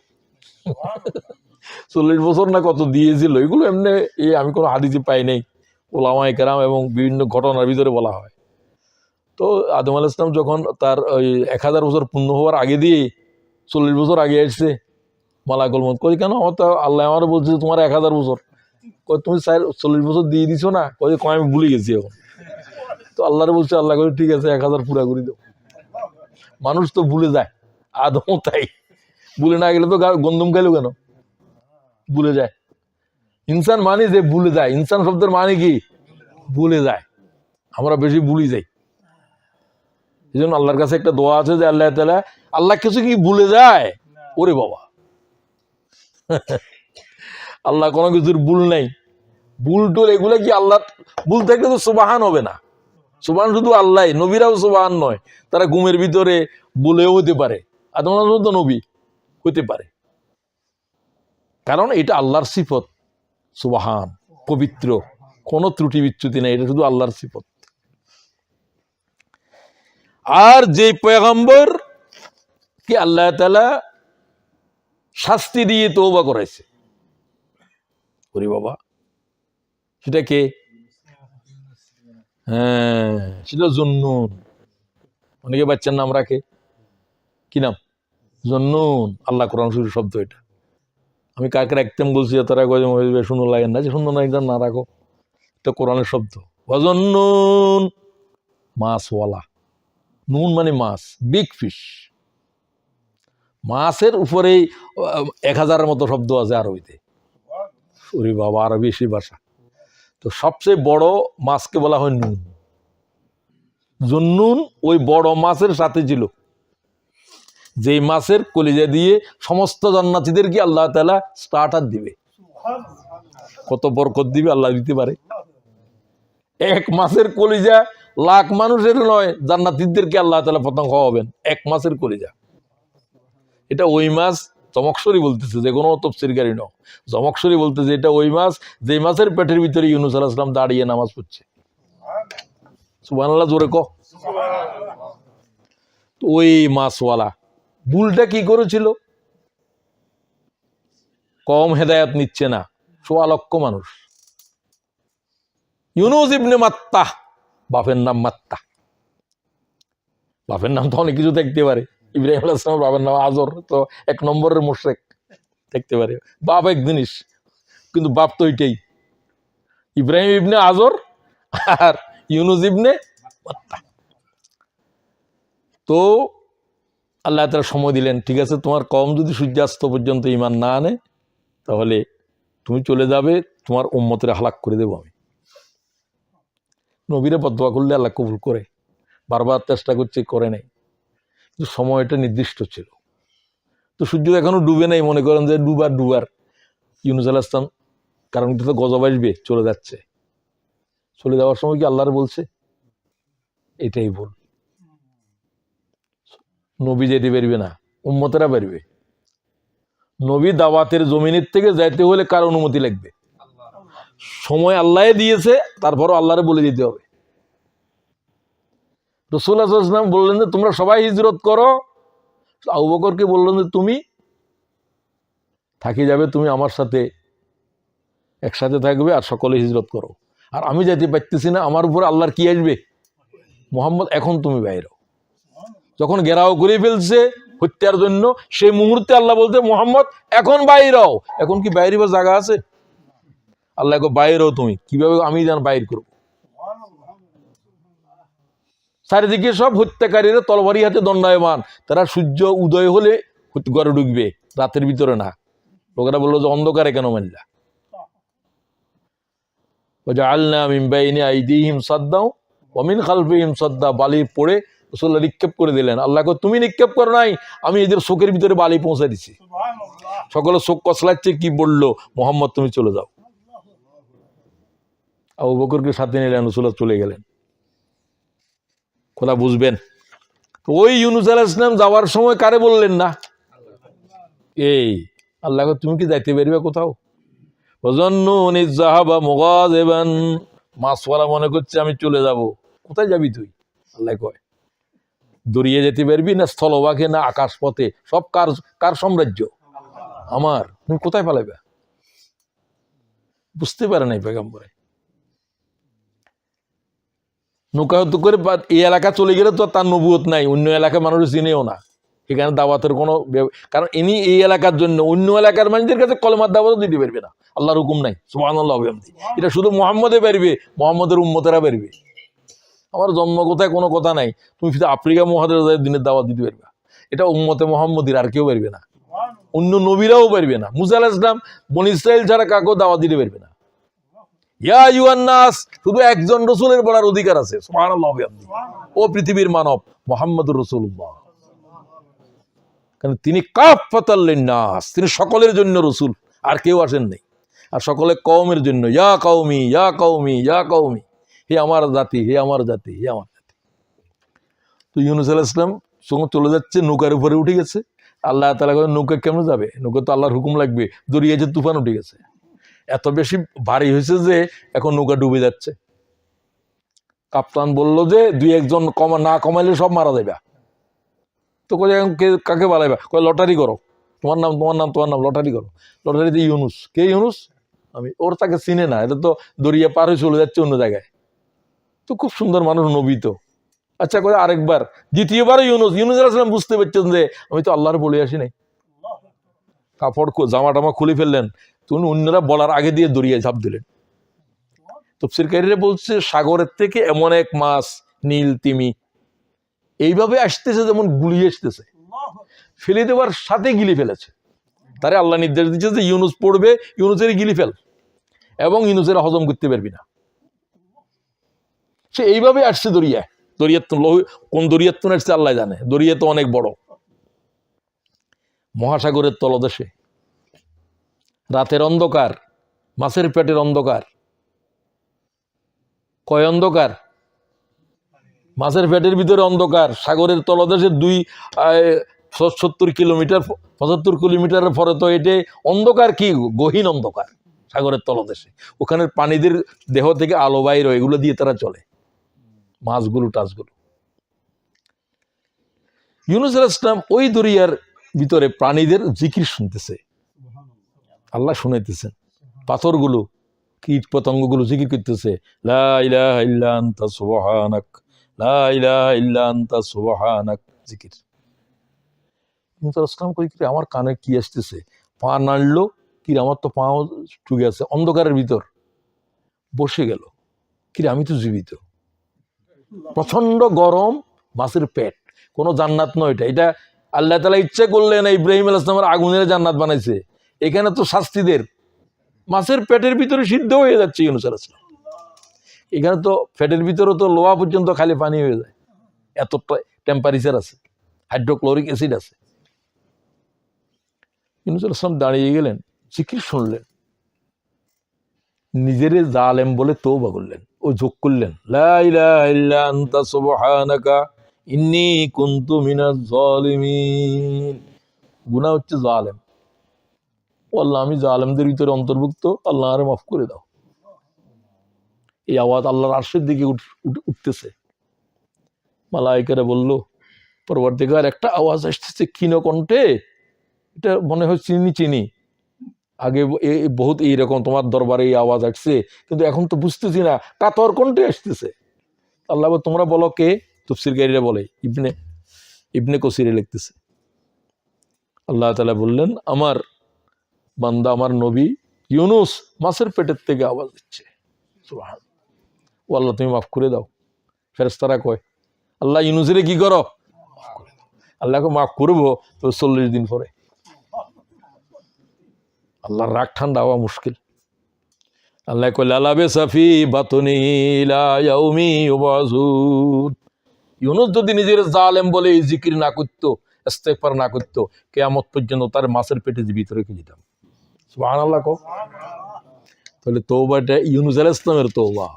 40 বছর না কত দিয়েছিল, এগুলো এমনি আমি কোনো হাদিসে পাই নাই, ওলামায়ে কেরাম এবং বিভিন্ন ঘটনার ভিতরে বলা হয়। তো আদম আলাইহিস সালাম যখন তার ওই 1000 বছর পূর্ণ হওয়ার আগে দিয়ে 40 বছর আগে আসছে, মালাকুল মউত কই কেন আল্লাহ আমার বলছে তোমার 1000 বছর, তুমি 40 বছর দিয়ে দিছো না, কয় আমি ভুলে গেছি এখন। তো আল্লাহরে বলছে, আল্লাহ কই ঠিক আছে 1000 পুরা করে দাও। মানুষ তো ভুলে যায়, আদমও তাই, ভুলে না গেলে তো গন্ধম গেল কেন, ভুলে যায়। ইনসান মানে যে ভুলে যায়, ইনসান শব্দের মানে কি? ভুলে যায়। আমরা বেশি ভুলে যাই। এই জন্য আল্লাহর কাছে একটা দোয়া আছে যে আল্লাহ তাআলা, আল্লাহ কিছু কি ভুলে যায়? ওরে বাবা, আল্লাহ কোনো কিছুর ভুল নাই। ভুল টুল এগুলো কি আল্লাহ, ভুল থাকলে তো সুবহান হবে না। সুবহান শুধু আল্লাহ, নবীরাও সুবহান নয়, তারা ঘুমের ভিতরে বলেও হতে পারে। আদম আলাইহিস তো নবী হতে পারে, কারণ এটা আল্লাহর সিফত, সুবহান, পবিত্র, কোনো ত্রুটি বিচ্যুতি নাই, এটা শুধু আল্লাহর সিফত। আর যে পয়গম্বর কি আল্লাহ তাআলা শাস্তি দিয়ে তওবা করাইছে, ওরে বাবা, সেটা কে? হ্যাঁ, সেটা জুন্নুন। অনেকে বাচ্চার নাম রাখে, কি নাম? জুন্নুন। আল্লাহ কোরআন শরীফের শব্দ এটা। আমি কাকে রাখতাম বলছি, তারা শুনো লাগেন না, যে সুন্দর না, এটা না রাখো, এটা কোরআনের শব্দ। ওয়াজুন্নুন, মাছওয়ালা। নুন মানে মাছ, বিগ ফিশ। মাছের উপরেই 1000-এর মতো শব্দ আছে আরবিতে। ওরে বাবা, আরবি সেই ভাষা। তো সবচেয়ে বড় মাছকে বলা হয় নুন। জুন্নুন ওই বড় মাছের সাথে ছিল, যে মাছের কলিজা দিয়ে সমস্ত জান্নাতীদেরকে আল্লাহ তাআলা স্টার্টার দিবে। কত বরকত দিবে আল্লাহ দিতে পারে। এক মাছের কলিজা লাখ মানুষের নয়, জান্নাতীদেরকে আল্লাহ তাআলা প্রথম খাওয়াবেন এক মাছের কলিজা। এটা ওই মাছ, জমকসরি বলতেছে, যে কোনো তফসিরকারী নয়, জমকসরি বলতেছে এটা ওই মাছ যে মাছের পেটের ভিতরে ইউনূস আলাইহিস সালাম দাঁড়িয়ে নামাজ পড়ছে। সুবহানাল্লাহ, জোরে কও। ওই মাছওয়ালা ভুলটা কি করেছিল? কম হেদায়াত নিচ্ছে না, ১.৫ লক্ষ মানুষ। ইউনুস ইবনে মাত্তা, বাপের নাম মাত্তা। বাপের নাম তো অনেক কিছু থাকতে পারে। ইব্রাহিম আলাইহিস সালামের বাপের নাম আজর, তো ১ নম্বরের মুশরিক থাকতে পারে। বাপ এক জিনিস, কিন্তু বাপ তো ওইটাই, ইব্রাহিম ইবনে আজর আর ইউনুস ইবনে মাত্তা। তো আল্লাহ তাআলা সময় দিলেন, ঠিক আছে তোমার কওম যদি সূর্যাস্ত পর্যন্ত ঈমান না আনে তাহলে তুমি চলে যাবে, তোমার উম্মতের হালাক করে দেবো আমি। নবীরে বদদোয়া করলে আল্লাহ কবুল করে, বারবার চেষ্টা করছে, করে নাই, কিন্তু সময়টা নির্দিষ্ট ছিল। তো সূর্য এখনো ডুবে নাই, মনে করেন যে ডুবার ইউনুস আলাইহিস সালাম, কারণ এটা তো গজব আসবে, চলে যাচ্ছে। চলে যাওয়ার সময় কি আল্লাহর বলছে? এটাই ভুল। নবী যেতে পারবে না, উম্মতেরা পারবে। নবী দাওয়াতের জমিনের থেকে যাইতে হলে কার অনুমতি লাগবে? সময় আল্লাহ দিয়েছে, তারপরও আল্লাহরে বলে দিতে হবে। রাসূলুল্লাহ সাল্লাল্লাহু আলাইহি ওয়াসাল্লাম বললেন যে তোমরা সবাই হিজরত করো। আবু বকরকে বললেন যে তুমি থাকি যাবে, তুমি আমার সাথে একসাথে থাকবে, আর সকলে হিজরত করো। আর আমি যাইতে পারতেছি না, আমার উপর আল্লাহর কি আসবে? মুহাম্মদ এখন তুমি বাইরে। যখন ঘেরাও করে ফেলছে হত্যার জন্য, সেই মুহূর্তে আল্লাহ বলতে মুহাম্মদ এখন বাইরেও। এখন কি বাইরে বা জায়গা আছে? আল্লাহ বাইরেও, তুমি কিভাবে? আমি যেন বাইর করবো। চারিদিকে সব হত্যাকারীরা তরবারি হাতে দণ্ডায়মান, তারা সূর্য উদয় হলে ঘরে ঢুকবে, রাতের ভিতরে না। লোকেরা বললো যে অন্ধকারে কেন মারলা? জাআলনা মিন বাইনি আইদিহিম সাদ্দাও ওয়া মিন খালফিহিম সাদ্দা। বালি পড়ে রাসূলুল্লাহ নিক্ষেপ করে দিলেন। আল্লাহ কয় তুমি নিক্ষেপ করো নাই, আমি এদের চোখের ভিতরে বালি পৌঁছে দিছি। সকলে চোখ কসলাচ্ছে, কি বললো? মুহাম্মদ তুমি চলে যাও। আবু বকরকে সাথে নিলেন, রাসূলুল্লাহ চলে গেলেন। কথা বুঝবেন? ওই ইউনুস আলাইহিস সালাম যাওয়ার সময় কারে বললেন না? এই আল্লাহ কয় তুমি কি যাইতে পারবে কোথাও? ওয়াজান্নুনি যাহাবা মুগাযিবান, মাছওয়ালা মনে করছে আমি চলে যাব। কোথায় যাবি তুই? আল্লাহ কয় দরিয়ে যেতে পারবি না, স্থলভাগে না আকাশ পথে, সব কার কার সাম্রাজ্য? আমার। তুমি কোথায় পালাইবা? বুঝতে পারে নাই পয়গম্বরে। নৌকায়ত করে এই এলাকা চলে গেলে তো তার নবুয়ত নাই, অন্য এলাকার মানুষ চিনেও না, এখানে দাওয়াতের কোনো, কারণ ইনি এই এলাকার জন্য, অন্য এলাকার মানুষদের কাছে কলেমার দাওয়াতও দিতে পারবে না, আল্লাহর হুকুম নাই। সুবহানাল্লাহ, এটা শুধু মুহাম্মদে পারবে, মুহাম্মদের উম্মতেরা পারবে। আমার জন্ম কোথায় কোনো কথা নাই, তুমি শুধু আফ্রিকা মহাদেশের দিনের দাওয়াত দিতে পারবে, এটা উম্মতে মুহাম্মদীর, আর কেউ পারবে না, অন্য নবীরাও পারবে না। মুসা আলাইহিস সালাম বনী ইসরাইল ছাড়া কাকেও দাওয়াত দিতে পারবে না। ইয়া আইয়ুহান নাস, শুধু একজন রাসূলের বলার অধিকার আছে। সুবহানাল্লাহ, ও পৃথিবীর মানব মুহাম্মদুর রাসূলুল্লাহ, কারণ তিনি কাফাতাল লিন্নাস, তিনি সকলের জন্য রাসূল, আর কেউ আসেন নাই। আর সকলে কওমের জন্য, ইয়া কওমি ইয়া কওমি ইয়া কওমি, হে আমার জাতি, হে আমার জাতি, হে আমার জাতি। তো ইউনুস আলাইহিস সালাম সঙ্গে চলে যাচ্ছে, নৌকার উপরে উঠে গেছে। আল্লাহ তাআলা বলেন নৌকা কেমন যাবে? নৌকা তো আল্লাহর হুকুম লাগবে, দরিয়ায় যে তুফান উঠে গেছে, এত বেশি ভারী হয়েছে যে এখন নৌকা ডুবে যাচ্ছে। কাপ্তান বলল যে দুই একজন না কমাইলে সব মারা যাবে। তো কয়ে এখন কাকে বালাইবা? কয়ে লটারি করো, তোমার নাম তোমার নাম তোমার নাম, লটারি করো। লটারিতে ইউনুস। কে ইউনুস? আমি। ওর তাকে চিনে না, এটা তো দরিয়া পার হয়ে চলে যাচ্ছে অন্য জায়গায়। তো খুব সুন্দর মানুষ, নবী তো। আচ্ছা করে আরেকবার, দ্বিতীয়বারও ইউনুস। ইউনুস আলাইহিস সালাম বুঝতে পারছেন যে আমি তো আল্লাহর বলে আসি নাই, কাপড় জামা টামা খুলে ফেললেন। তুমি অন্যরা বলার আগে দিয়ে দরিয়ায় ঝাঁপ দিলেন। তাফসীরকারীরা বলছে সাগরের থেকে এমন এক মাছ, নীল তিমি, এইভাবে আসতেছে যেমন গুলিয়ে আসতেছে, ফেলে দেওয়ার সাথে গিলি ফেলেছে। তারে আল্লাহ নির্দেশ দিচ্ছে যে ইউনুস পড়বে, ইউনুসের গিলি ফেল, এবং ইউনুসের হজম করতে পারবি না। সে এইভাবে আসছে দরিয়ায়। দরিয়াত্তন, কোন দরিয়াত্তন আসছে আল্লাহ জানে, দরিয়া তো অনেক বড়, মহাসাগরের তলদেশে, রাতের অন্ধকার, মাছের পেটের অন্ধকার। কয় অন্ধকার? মাছের পেটের ভিতরে অন্ধকার, সাগরের তলদেশে 70 কিলোমিটার 75 কিলোমিটারের পরে তো এটি অন্ধকার, কি গহীন অন্ধকার সাগরের তলদেশে। ওখানের প্রাণীদের দেহ থেকে আলো বাইর হয়, এগুলো দিয়ে তারা চলে, মাছগুলো টাছগুলো। ইউনূস আলাইহিস সালাম ওই দরিয়ার ভিতরে প্রাণীদের জিকির শুনতেছে, আল্লাহ শুনাইতেছেন। পাথরগুলো কীট পতঙ্গগুলো জিকির করতেছে, লা ইলাহা ইল্লা আনতা সুবহানাক, লা ইলাহা ইল্লা আনতা সুবহানাক, জিকির। ইউনূস আলাইহিস সালাম কই কি আমার কানে কি আসতেছে, পা নাড়লো, কি আমার তো পাও ঢুকে আছে অন্ধকারের ভিতর, বসে গেল, কি আমি তো জীবিত। প্রচন্ড গরম, মাছের পেট, কোনো জান্নাত নয় এটা, এটা আল্লাহ তাআলা ইচ্ছা করলেন ইব্রাহিম আলাইহিস সালামের আগুনের জান্নাত বানাইছে, এখানে তো শাস্তিদের মাছের পেটের ভিতরে সিদ্ধ হয়ে যাচ্ছে ইউনূস আলাইহিস সালাম। এখানে তো পেটের ভিতরে তো লোহা পর্যন্ত খালি পানি হয়ে যায়, এত টেম্পারেচার আছে, হাইড্রোক্লোরিক অ্যাসিড আছে। ইউনূস আলাইহিস সালাম দাঁড়িয়ে গেলেন, জিকির শুনলেন, নিজেরে জালেম বলে তওবা করলেন, ও যোগ করলেন, লা ইলাহা ইল্লা আনতা সুবহানাকা ইন্নী কুনতু মিনাজ জালিমিন। গুনাহ হচ্ছে জালেম, ও আল্লাহ আমি জালেমদের ভিতরে অন্তর্ভুক্ত, আল্লাহ আরে মাফ করে দাও। এই আওয়াজ আল্লাহর আরশের দিকে উঠতেছে। মালায়েকারা বলল, পরবর্তীকার একটা আওয়াজ আসতেছে ক্ষীণ কণ্ঠে, এটা মনে হয় চিনি চিনি, আগে বহুত এইরকম তোমার দরবারে এই আওয়াজ আসছে, কিন্তু এখন তো বুঝতেছি না, কাতর কণ্ঠে আসতেছে। আল্লাহ তোমরা বলো কে? তাফসীরকারীরা বলে ইবনে কসিরে লিখতেছে, আল্লাহ তাআলা বললেন আমার বান্দা আমার নবী ইউনূস মাছের পেটের থেকে আওয়াজ দিচ্ছে, সুবহানাল্লাহ, ও আল্লাহ তুমি মাফ করে দাও। ফেরেশতারা কয় আল্লাহ ইউনূসের কি করো, আল্লাহকে মাফ করবো তো 40 দিন পরে। আল্লাহর রাগ ঠান্ডা হওয়া মুশকিল। আল্লাহ কয় লালাবে সাফি বাতনি ইলা ইয়াউমি ইউবাসুন। ইউনূস যদি নিজের জালেম বলে জিকির না করতো, ইস্তেগফার না করতো, কিয়ামত পর্যন্ত তার মাছের পেটে জীবিত রেখে দিতাম। সুবহানাল্লাহ কও। তাহলে তওবাটা ইউনূস আলাইহিস সালামের তওবা।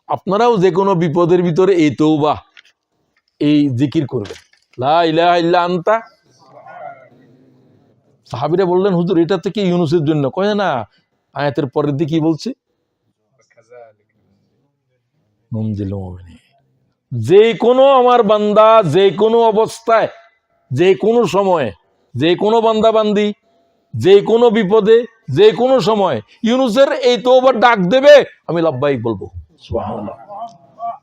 আপনারাও যে কোনো বিপদের ভিতরে এই তওবা, এই জিকির করবেন, লা ইলাহা ইল্লা আনতা। সাহাবীরা বললেন হুজুর এটা থেকে ইউনূসের জন্য, কয় না আয়াতের পরের দিকে কি বলছে, যে কোনো আমার বান্দা যে কোনো অবস্থায় যে কোনো সময়ে যে কোনো বান্দা বান্দি যে কোনো বিপদে যে কোনো সময় ইউনূসের এই তওবার ডাক দেবে, আমি লাব্বাইক বলবো। সুবহানাল্লাহ।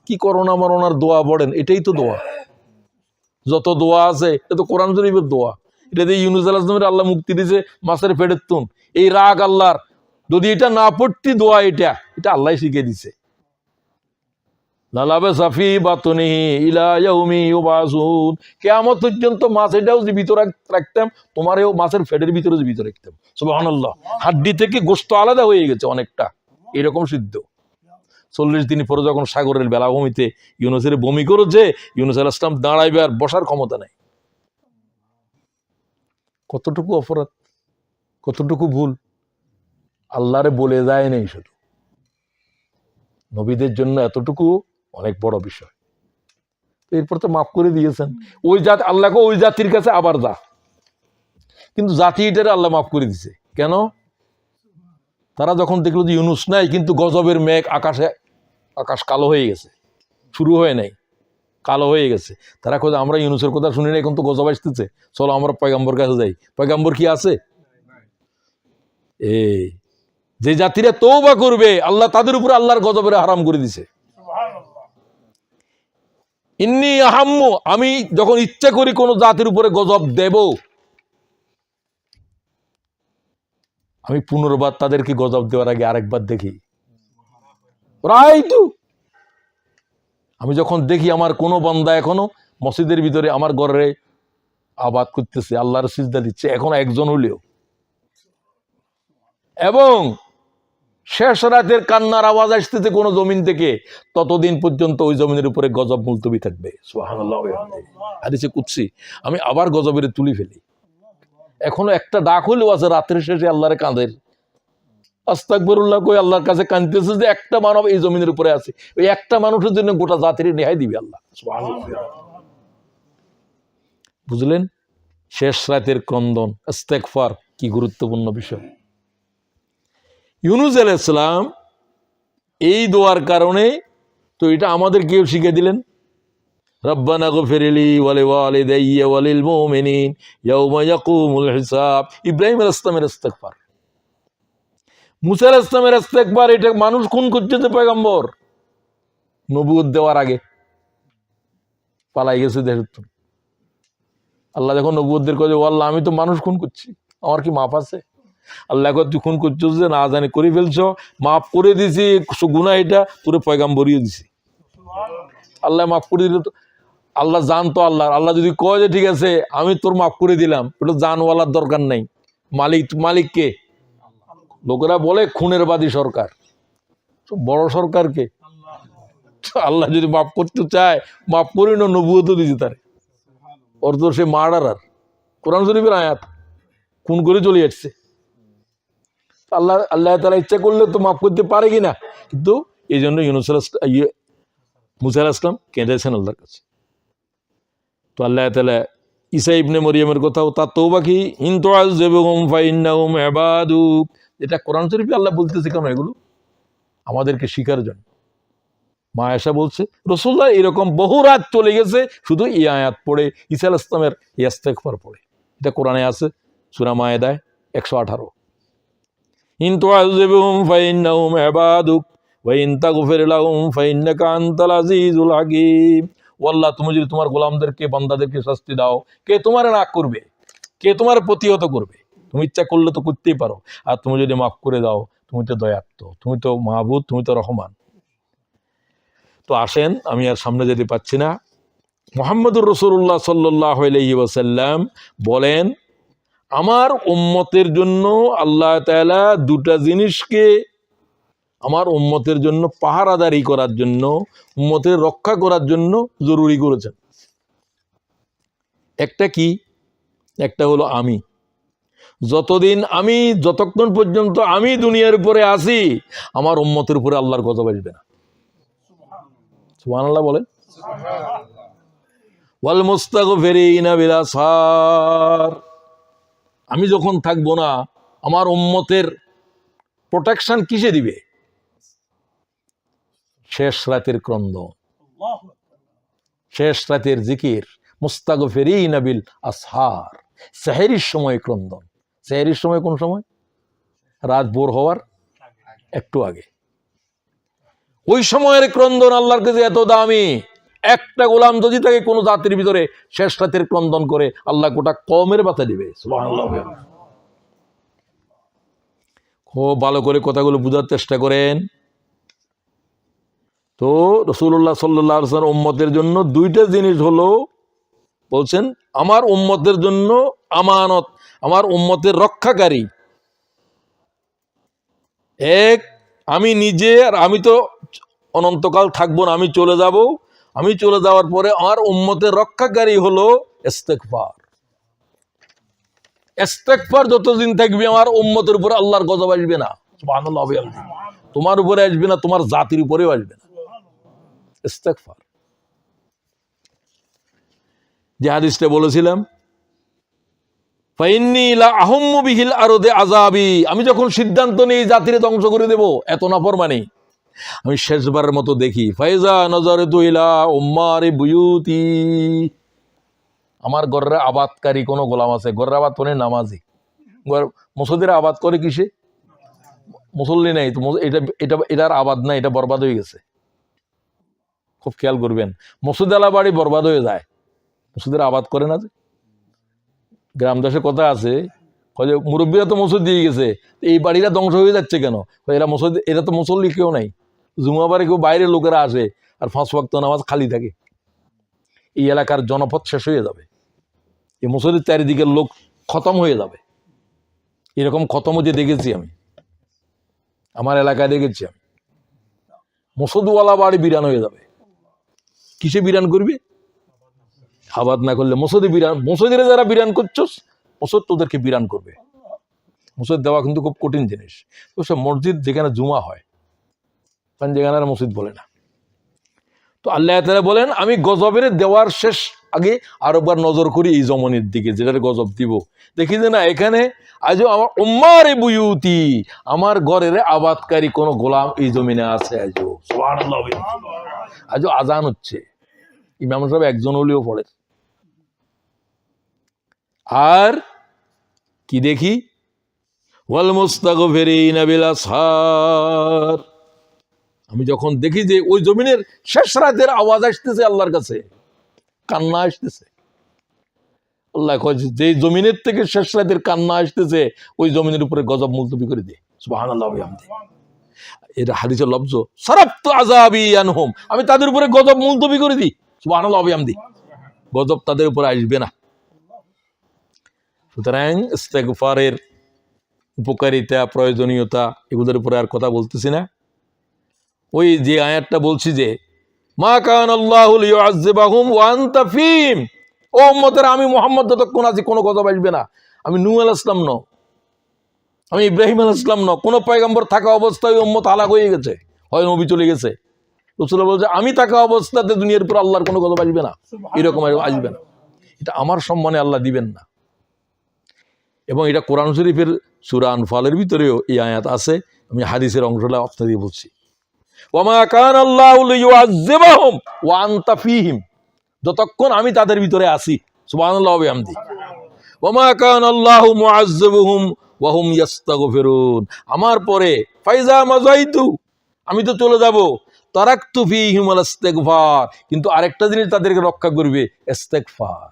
কি করোনা মরোনার দোয়া পড়েন, এটাই তো দোয়া। যত দোয়া আছে এটা তো কোরআন শরীফের দোয়া। এটা দিয়ে ইউনূস আলাইহিস সালামের আল্লাহ মুক্তি দিয়েছে মাছের পেটের তুন। এই রাগ আল্লাহর, যদি এটা না পড়তি দোয়া, এটা আল্লাহ শিখিয়ে দিছে। লালাবে সাফি বাতনিহি ইলা ইয়াউমি ইউবাসুন, কিয়ামত পর্যন্ত মাছ এটাও জীবিত রাখতাম, তোমারও মাছের পেটের ভিতরে জীবিত রাখতাম। সুবহানাল্লাহ। হাড্ডি থেকে গোশত আলাদা হয়ে গেছে অনেকটা, এরকম সিদ্ধ। 40 দিন পরে যখন সাগরের বেলাভূমিতে ইউনূসের বমি করেছে, ইউনূস আলাইহিস সালাম দাঁড়াইবে আর বসার ক্ষমতা নাই। কতটুকু অপরাধ, কতটুকু ভুল আল্লাহরে বলে যায় নাই, শুধু নবীদের জন্য এতটুকু অনেক বড় বিষয়। এরপর তো মাফ করে দিয়েছেন। ওই জাতি আল্লাহকে ওই জাতির কাছে আবার যা, কিন্তু জাতি এটারে আল্লাহ মাফ করে দিছে কেন? তারা যখন দেখলো যে ইউনূস নাই, কিন্তু গজবের মেঘ আকাশ কালো হয়ে গেছে, শুরু হয় নাই, কালো হয়ে গেছে। তারা কয় আমরা ইউনূসের কথা শুনি না, এখন তো গজব আসতেছে, চলো আমরা পয়গম্বর কাছে যাই। পয়গম্বর কি আছে? এই যে জাতিরা তওবা করবে আল্লাহ তাদের উপরে আল্লাহর গজবের হারাম করে দিছে। ইন্নী আহাম্মু, আমি যখন ইচ্ছা করি কোন জাতির উপরে গজব দেব, আমি পুনর্বার তাদেরকে গজব দেওয়ার আগে আরেকবার দেখি। রাইটু, আমি যখন দেখি আমার কোনো বান্দা এখনো মসজিদের ভিতরে আমার ঘরে আবাদ করতেছে, আল্লাহর সিজদা দিচ্ছে, এখন একজন হলেও, এবং শেষ রাতের কান্নার আওয়াজ আসতেছে কোন জমিন থেকে, ততদিন পর্যন্ত ওই জমিনের উপরে গজব মুলতবি থাকবে। সুবহানাল্লাহ। হাদিসে কুদসি, আমি আবার গজবের তুলি ফেলি। এখনো একটা ডাক হলেও আছে রাতের শেষে আল্লাহরে কাঁদের, আস্তাগফিরুল্লাহ কই আল্লাহর কাছে কাঁদতেছে যে একটা মানব এই জমিনের উপরে আছে, ওই একটা মানুষের জন্য গোটা জাতির ন্যায় দিবে আল্লাহ। সুবহানাল্লাহ। বুঝলেন শেষ রাতের ক্রন্দন, ইস্তেগফার কি গুরুত্বপূর্ণ বিষয়। ইউনূস আলাইহিস সালাম এই দোয়ার কারণে তো এটা আমাদের কেউ শিখে দিলেন, রব্বানা গফিরলি ওয়ালিওয়ালিদাইয়া ওয়ালিল মুমিনিন ইয়াউমা ইয়াকুমুল হিসাব। ইব্রাহিম আলাইহিস সালামের ইস্তেগফার, মুসা আলাইহিস সালামের ইস্তেগফার। এটা মানুষ খুন করছে যে পয়গম্বর নবুয়ত দেওয়ার আগে পালাই গেছে দেশের তো। আল্লাহ যখন নবুয়তদের কয়ে, ও আল্লাহ আমি তো মানুষ খুন করছি, আমার কি মাপ আছে? আল্লাহ কয় তুই খুন করছিস যে না জানি করে ফেলছ, মাফ করে দিছি, গুনাহ এটা তোরে পয়গাম্বরিও দিছি। আল্লাহ মাফ করে দিল তো। আল্লাহ জানতো, আল্লাহ যদি কয় যে ঠিক আছে আমি তোর মাফ করে দিলাম, এটা জানওয়ালার দরকার নাই, মালিক কে? লোকেরা বলে খুনের বাদী সরকার, বড় সরকার কে? আল্লাহ যদি মাফ করতে চায় মাফ করে না, নবুয়ত দিয়েছে তারে। ওর তো সে মার্ডারার, কোরআন শরীফের আয়াত, খুন করে চলে যাচ্ছে। আল্লাহ তাআলা ইচ্ছা করলে তো মাফ করতে পারে কিনা, কিন্তু এই জন্য মুসা আলাইহিস সালাম কেঁদেছেন আল্লাহর কাছে। তো আল্লাহ তাআলা ঈসা ইবনে মরিয়মের কথাও তার তওবা কি, ইন তুআযযিবহুম ফাইন্নাহুম ইবাদুক, এটা কোরআন শরীফে আল্লাহ বলতেছে কেন? এগুলো আমাদেরকে শিখার জন্য। মা আয়েশা বলছে রাসূলুল্লাহ এরকম বহু রাত চলে গেছে শুধু এই আয়াত পড়ে, ঈসা আলাইহিস সালামের ইস্তেগফার পড়ে। এটা কোরআনে আছে সূরা মায়েদায় 118। ইন তুআযযিবহুম ফাইন্নাহুম ইবাদুক ওয়া ইন তাগফির লাহুম ফাইন্নাকা আনতাল আজিজুল হাকীম। ও আল্লাহ, তুমি যদি তোমার গোলামদেরকে, বান্দাদেরকে শাস্তি দাও, কে তোমার রাগ করবে? কে তোমার প্রতিহত করবে? তুমি ইচ্ছা করলে তো করতেই পারো। আর তুমি যদি মাফ করে দাও, তুমি তো দয়ার্ত, তুমি তো মাহবুব, তুমি তো রহমান। তো আসেন, আমি আর সামনে যেতে পারছি না। মুহাম্মদুর রাসূলুল্লাহ সাল্লাল্লাহু আলাইহি ওয়াসাল্লাম বলেন, আমার উম্মতের জন্য আল্লাহ তাআলা দুটা জিনিসকে আমার উম্মতের জন্য পাহারাদারি করার জন্য, উম্মতের রক্ষা করার জন্য জরুরি করেছেন। একটা কি? একটা হলো আমি। যতক্ষণ পর্যন্ত আমি দুনিয়ার উপরে আছি, আমার উম্মতের উপরে আল্লাহর গজব আসবে না। সুবহানাল্লাহ বলেন। ওয়াল মুস্তাগফিরিনা বিল আসহার, আমি যখন থাকবো না, আমার উম্মতের প্রোটেকশন কিসে দিবে? শেষ রাতের ক্রন্দন, শেষ রাতের জিকির। মুস্তাগফিরিনা বিল আসহার, সেহরির সময় ক্রন্দন। সেহরির সময় কোন সময়? রাত ভোর হওয়ার একটু আগে। ওই সময়ের ক্রন্দন আল্লাহর কাছে এত দামি। একটা গোলাম যদি তাকে কোনো জাতির ভিতরে শেষ রাতের ক্রন্দন করে, আল্লাহ গোটা কওমের বাতা দিবে। সুবহানাল্লাহ। খুব ভালো করে কথাগুলো বুঝার চেষ্টা করেন। তো রাসূলুল্লাহ সাল্লাল্লাহু আলাইহি ওয়াসাল্লাম উম্মতের জন্য দুইটা জিনিস হলো, বলছেন আমার উম্মতের জন্য আমানত, আমার উম্মতের রক্ষাকারী। এক, আমি নিজে, আর আমি তো অনন্তকাল থাকবো না, আমি চলে যাব। আমি চলে যাওয়ার পরে আমার উম্মতের রক্ষাকারী হলো ইস্তেগফার। ইস্তেগফার যতদিন থাকবে, আমার উম্মতের উপরে আল্লাহর গজব আসবে না। সুবহানাল্লাহ। তোমার উপরে আসবে না, তোমার জাতির উপরেও আসবে না। ইস্তেগফার, যে হাদিসটা বলেছিলাম, ফাইন্নী লা আহুম্মু বিহিল আরদে আযাবি, আমি যখন সিদ্ধান্ত নিই জাতিরে ধ্বংস করে দেব, এত নাফরমানি, আমি শেষবারের মতো দেখি, ফাইজা নাযারতু ইলা উম্মারি বুয়ুতি, আমার ঘরের আবাদকারী কোন গোলাম আছে, ঘরের আবাদ করে নামাজি, মসজিদের আবাদ করে কিসে? মুসল্লি নাই তো, এটার আবাদ নাই, এটা বরবাদ হয়ে গেছে। খুব খেয়াল করবেন, মসজিদ আলা বাড়ি বরবাদ হয়ে যায়, মসজিদের আবাদ করে না। যে গ্রাম দেশে কথা আছে, মুরব্বীরা তো মসজিদ দিয়ে গেছে, এই বাড়িটা ধ্বংস হয়ে যাচ্ছে কেন? এরা মসজিদ, এরা তো মুসল্লি কেউ নাই, জুমা বাড়ি কেউ, বাইরের লোকেরা আসে, আর 5 ওয়াক্ত নামাজ খালি থাকে। এই এলাকার জনপদ শেষ হয়ে যাবে, এই মসজিদের চারিদিকের লোক খতম হয়ে যাবে। এরকম খতম হতে দেখেছি আমি, আমার এলাকায় দেখেছি আমি। মসজিদওয়ালা বাড়ি বিরান হয়ে যাবে। কিসে বিরান করবি? আবাদ না করলে মসজিদে বিরান, মসজিদে যারা বিরান করছস, মসজিদ তোদেরকে বিরান করবে। মসজিদ দেওয়া কিন্তু খুব কঠিন জিনিস। তো সে মসজিদ যেখানে জুমা হয়, কারণ যেখানে মসজিদ বলে না। তো আল্লাহ তাআলা বলেন, আমি গজবের দেওয়ার শেষ আগে আরো একবার নজর করি এই জমনের দিকে, যেটার গজব দিব। দেখি যে না, এখানে আজও আমার উম্মারে বুয়ুতি, আমার ঘরের আবাদকারী কোন গোলাম এই জমিনে আছে। আজও সুবহানাল্লাহ, আজও আজান হচ্ছে, ইমাম সাহেব একজন হলেও পড়ে। আর কি দেখি, ওয়াল মুস্তাগফিরিনা বিল আসহার, আমি যখন দেখি যে ওই জমিনের শেষ রাতের আওয়াজ আসতেছে আল্লাহর কাছে, কান্না আসতেছে, আল্লাহ কয় যে জমিনের থেকে শেষ রাতের কান্না আসতেছে ওই জমিনের উপরে গজব মুলতবি করে দে। সুবহানাল্লাহ ওয়া বিহামদিহি। এটা হাদিসের লফজ, সারাফতু আযাবি আনহুম, আমি তাদের উপরে গজব মুলতবি করে দিই। সুবহানাল্লাহ ওয়া বিহামদিহি। গজব তাদের উপরে আসবে না। সুতরাং ইস্তেগফারের উপকারিতা, প্রয়োজনীয়তা, এগুলোর উপরে আর কথা বলতেছি না। ওই যে আয়াতটা বলছি যে মা কান আল্লাহু লিউআযযিবাহুম ওয়া আনতা ফীহিম, ও উম্মতের আমি মুহাম্মদ যতক্ষণ আছি কোনো গজব আসবে না। আমি নূহ আলাইহিস সালাম ন, আমি ইব্রাহিম আলাইহিস সালাম ন, কোনো পয়গম্বর থাকা অবস্থায় উম্মত হালাক হয়ে গেছে, হয় নবী চলে গেছে। রাসূলুল্লাহ বলছে আমি থাকা অবস্থাতে দুনিয়ার উপর আল্লাহর কোনো গজব আসবে না, এরকম আসবে না। এটা আমার সম্মানে আল্লাহ দিবেন না। এবং এটা কোরআন শরীফের সূরা আনফালের ভিতরেও এই আয়াত আছে। আমি হাদিসের অংশটা আপনাদের বলছি, ওয়ামা কান আল্লাহু লিউআযযিবাহুম ওয়া আনতা ফীহিম, যতক্ষণ আমি তাদের ভিতরে আছি। সুবহানাল্লাহ ওয়া বিহামদিহি। ওয়ামা কান আল্লাহু মুআযযিবুহুম ওয়া হুম ইস্তাগফিরুন, আমার পরে ফাইজা মাযাইতু, আমি তো চলে যাব, তারাকতু ফীহিম আল ইস্তিগফার, কিন্তু আরেকটা জিনিস তাদেরকে রক্ষা করবে, ইস্তিগফার।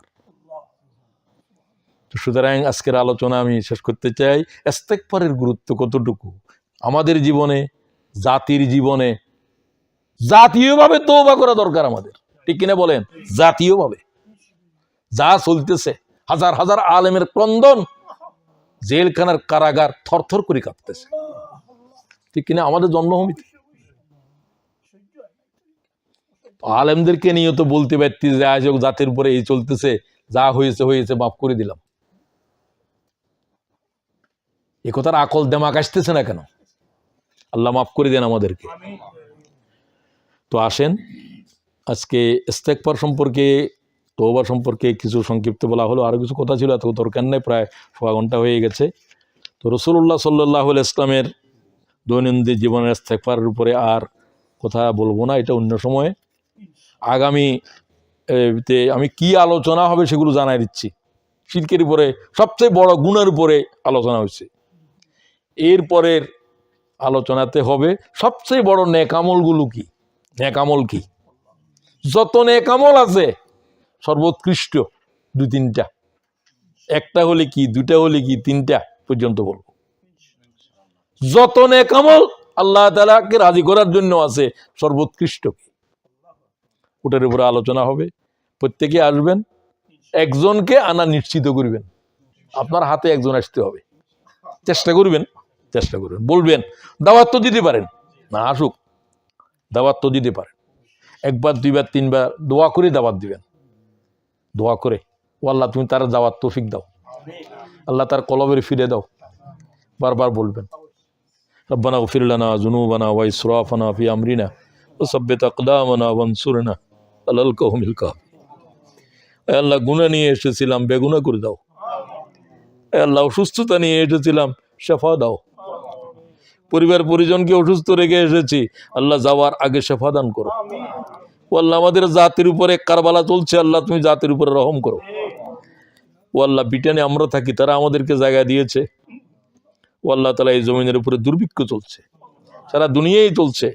সুতরাং আজকের আলোচনা আমি শেষ করতে চাই, ইস্তিগফারের গুরুত্ব কতটুকু আমাদের জীবনে, জাতির জীবনে। জাতীয়ভাবে তওবা করা দরকার আমাদের, ঠিক কিনা বলেন? জাতীয়ভাবে যা চলতেছে, হাজার হাজার আলেমের ক্রন্দন, জেলখানার কারাগার থরথর করে কাঁপতেছে, ঠিক কিনা? আমাদের জন্মভূমিতে আলেমদেরকে নিয়ে তো বলতে পারতি যে আজ জাতির উপরে এই চলতেছে, যা হয়েছে হয়েছে, মাফ করে দিলাম। এ কথার আকল দেমাক আসতেছে না কেন? আল্লাহ মাফ করে দেন আমাদেরকে। তো আসেন আজকে ইস্তেগফার সম্পর্কে, তওবা সম্পর্কে কিছু সংক্ষিপ্ত বলা হলো। আরো কিছু কথা ছিল, এত দরকার নেই, প্রায় সোয়া ঘন্টা হয়ে গেছে। তো রাসূলুল্লাহ সাল্লাল্লাহু আলাইহি ইসলামের দৈনন্দিন জীবনের ইস্তেগফারের উপরে আর কথা বলবো না, এটা অন্য সময়ে। আগামী আমি কি আলোচনা হবে সেগুলো জানাই দিচ্ছি। শিরকের উপরে, সবচেয়ে বড় গুনাহের উপরে আলোচনা হচ্ছে। এরপরের আলোচনাতে হবে সবচেয়ে বড় নেকামলগুলো কি, নেকামল কি। যত নেকামল আছে সর্বোৎকৃষ্ট দুই তিনটা, একটা হলে কি, দুটা হলে কি, তিনটা পর্যন্ত বলবো। যত নেকামল আল্লাহ তাআলাকে রাজি করার জন্য আছে, সর্বোৎকৃষ্ট কি, ওটার উপরে আলোচনা হবে। প্রত্যেকে আসবেন, একজনকে আনা নিশ্চিত করবেন, আপনার হাতে একজন আসতে হবে, চেষ্টা করবেন, চেষ্টা করবেন, বলবেন। দাওয়াত তো দিতে পারেন, না আসুক, দাওয়াত তো দিতে পারেন। একবার দুইবার তিনবার দোয়া করে দাওয়াত দিবেন, দোয়া করে, ও আল্লাহ তুমি তার দাওয়াত তৌফিক দাও, আল্লাহ তার কলবের ফিরে দাও, বারবার বলবেন। রব্বানা গফির লানা যুনুবানা ওয়া ইসরাফানা ফি আমরিনা ওয়া সাব্বিত আকদামানা ওয়ানসুরনা আলাল কওমিল কাফিরিন। হে আল্লাহ, গুনাহ নিয়ে এসেছিলাম, বেগুনাহ করে দাও। হে আল্লাহ, অসুস্থতা নিয়ে এসেছিলাম, শিফা দাও। পরিবার পরিজনকে অসুস্থ রেখে এসেছি, আল্লাহ যাওয়ার আগে শিফা দান করো। ও আল্লাহ, আমাদের জাতির উপরে কারবালা চলছে, আল্লাহ তুমি জাতির উপরে রহম করো। ও আল্লাহ, ব্রিটেনে আমরা থাকি, তারা আমাদেরকে জায়গা দিয়েছে। ও আল্লাহ তাআলা, এই জমিনের উপরে দুর্ভিক্ষ চলছে, সারা দুনিয়ায় চলছে।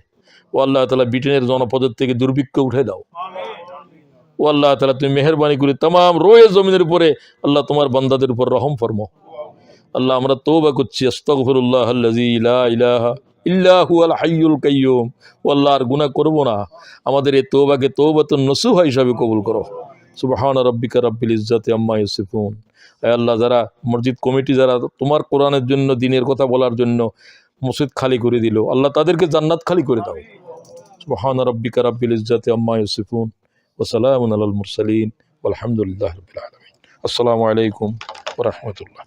ও আল্লাহ তাআলা, ব্রিটেনের জনপদের থেকে দুর্ভিক্ষ উঠে দাও। ও আল্লাহ তাআলা, তুমি মেহেরবানি করে তামাম রয়ে জমিনের উপরে আল্লাহ তোমার বান্দাদের উপর রহম ফরমাও। আল্লাহ, আমরা তওবা করছি, আস্তাগফিরুল্লাহ আল্লাযী লা ইলাহা ইল্লা হুয়াল হাইয়ুল কাইয়্যুম। ও আল্লাহ, আর গুনাহ করব না, আমাদের এই তওবাকে তওবাতুন নসুহা হিসাবে কবুল করো। সুবহান রাব্বিকা রাব্বিল ইজ্জাতি আম্মা ইয়াসিফুন। হে আল্লাহ, যারা মসজিদ কমিটি, যারা তোমার কোরআনের জন্য, দ্বীনের কথা বলার জন্য মসজিদ খালি করে দিল, আল্লাহ তাদেরকে জান্নাত খালি করে দাও। সুবহান রাব্বিকা রাব্বিল ইজ্জাতি আম্মা ইয়াসিফুন ওয়া সালামুন আলাল মুরসালিন ওয়াল হামদুলিল্লাহি রাব্বিল আলামিন। আসসালামু আলাইকুম ওয়া রাহমাতুল্লাহ।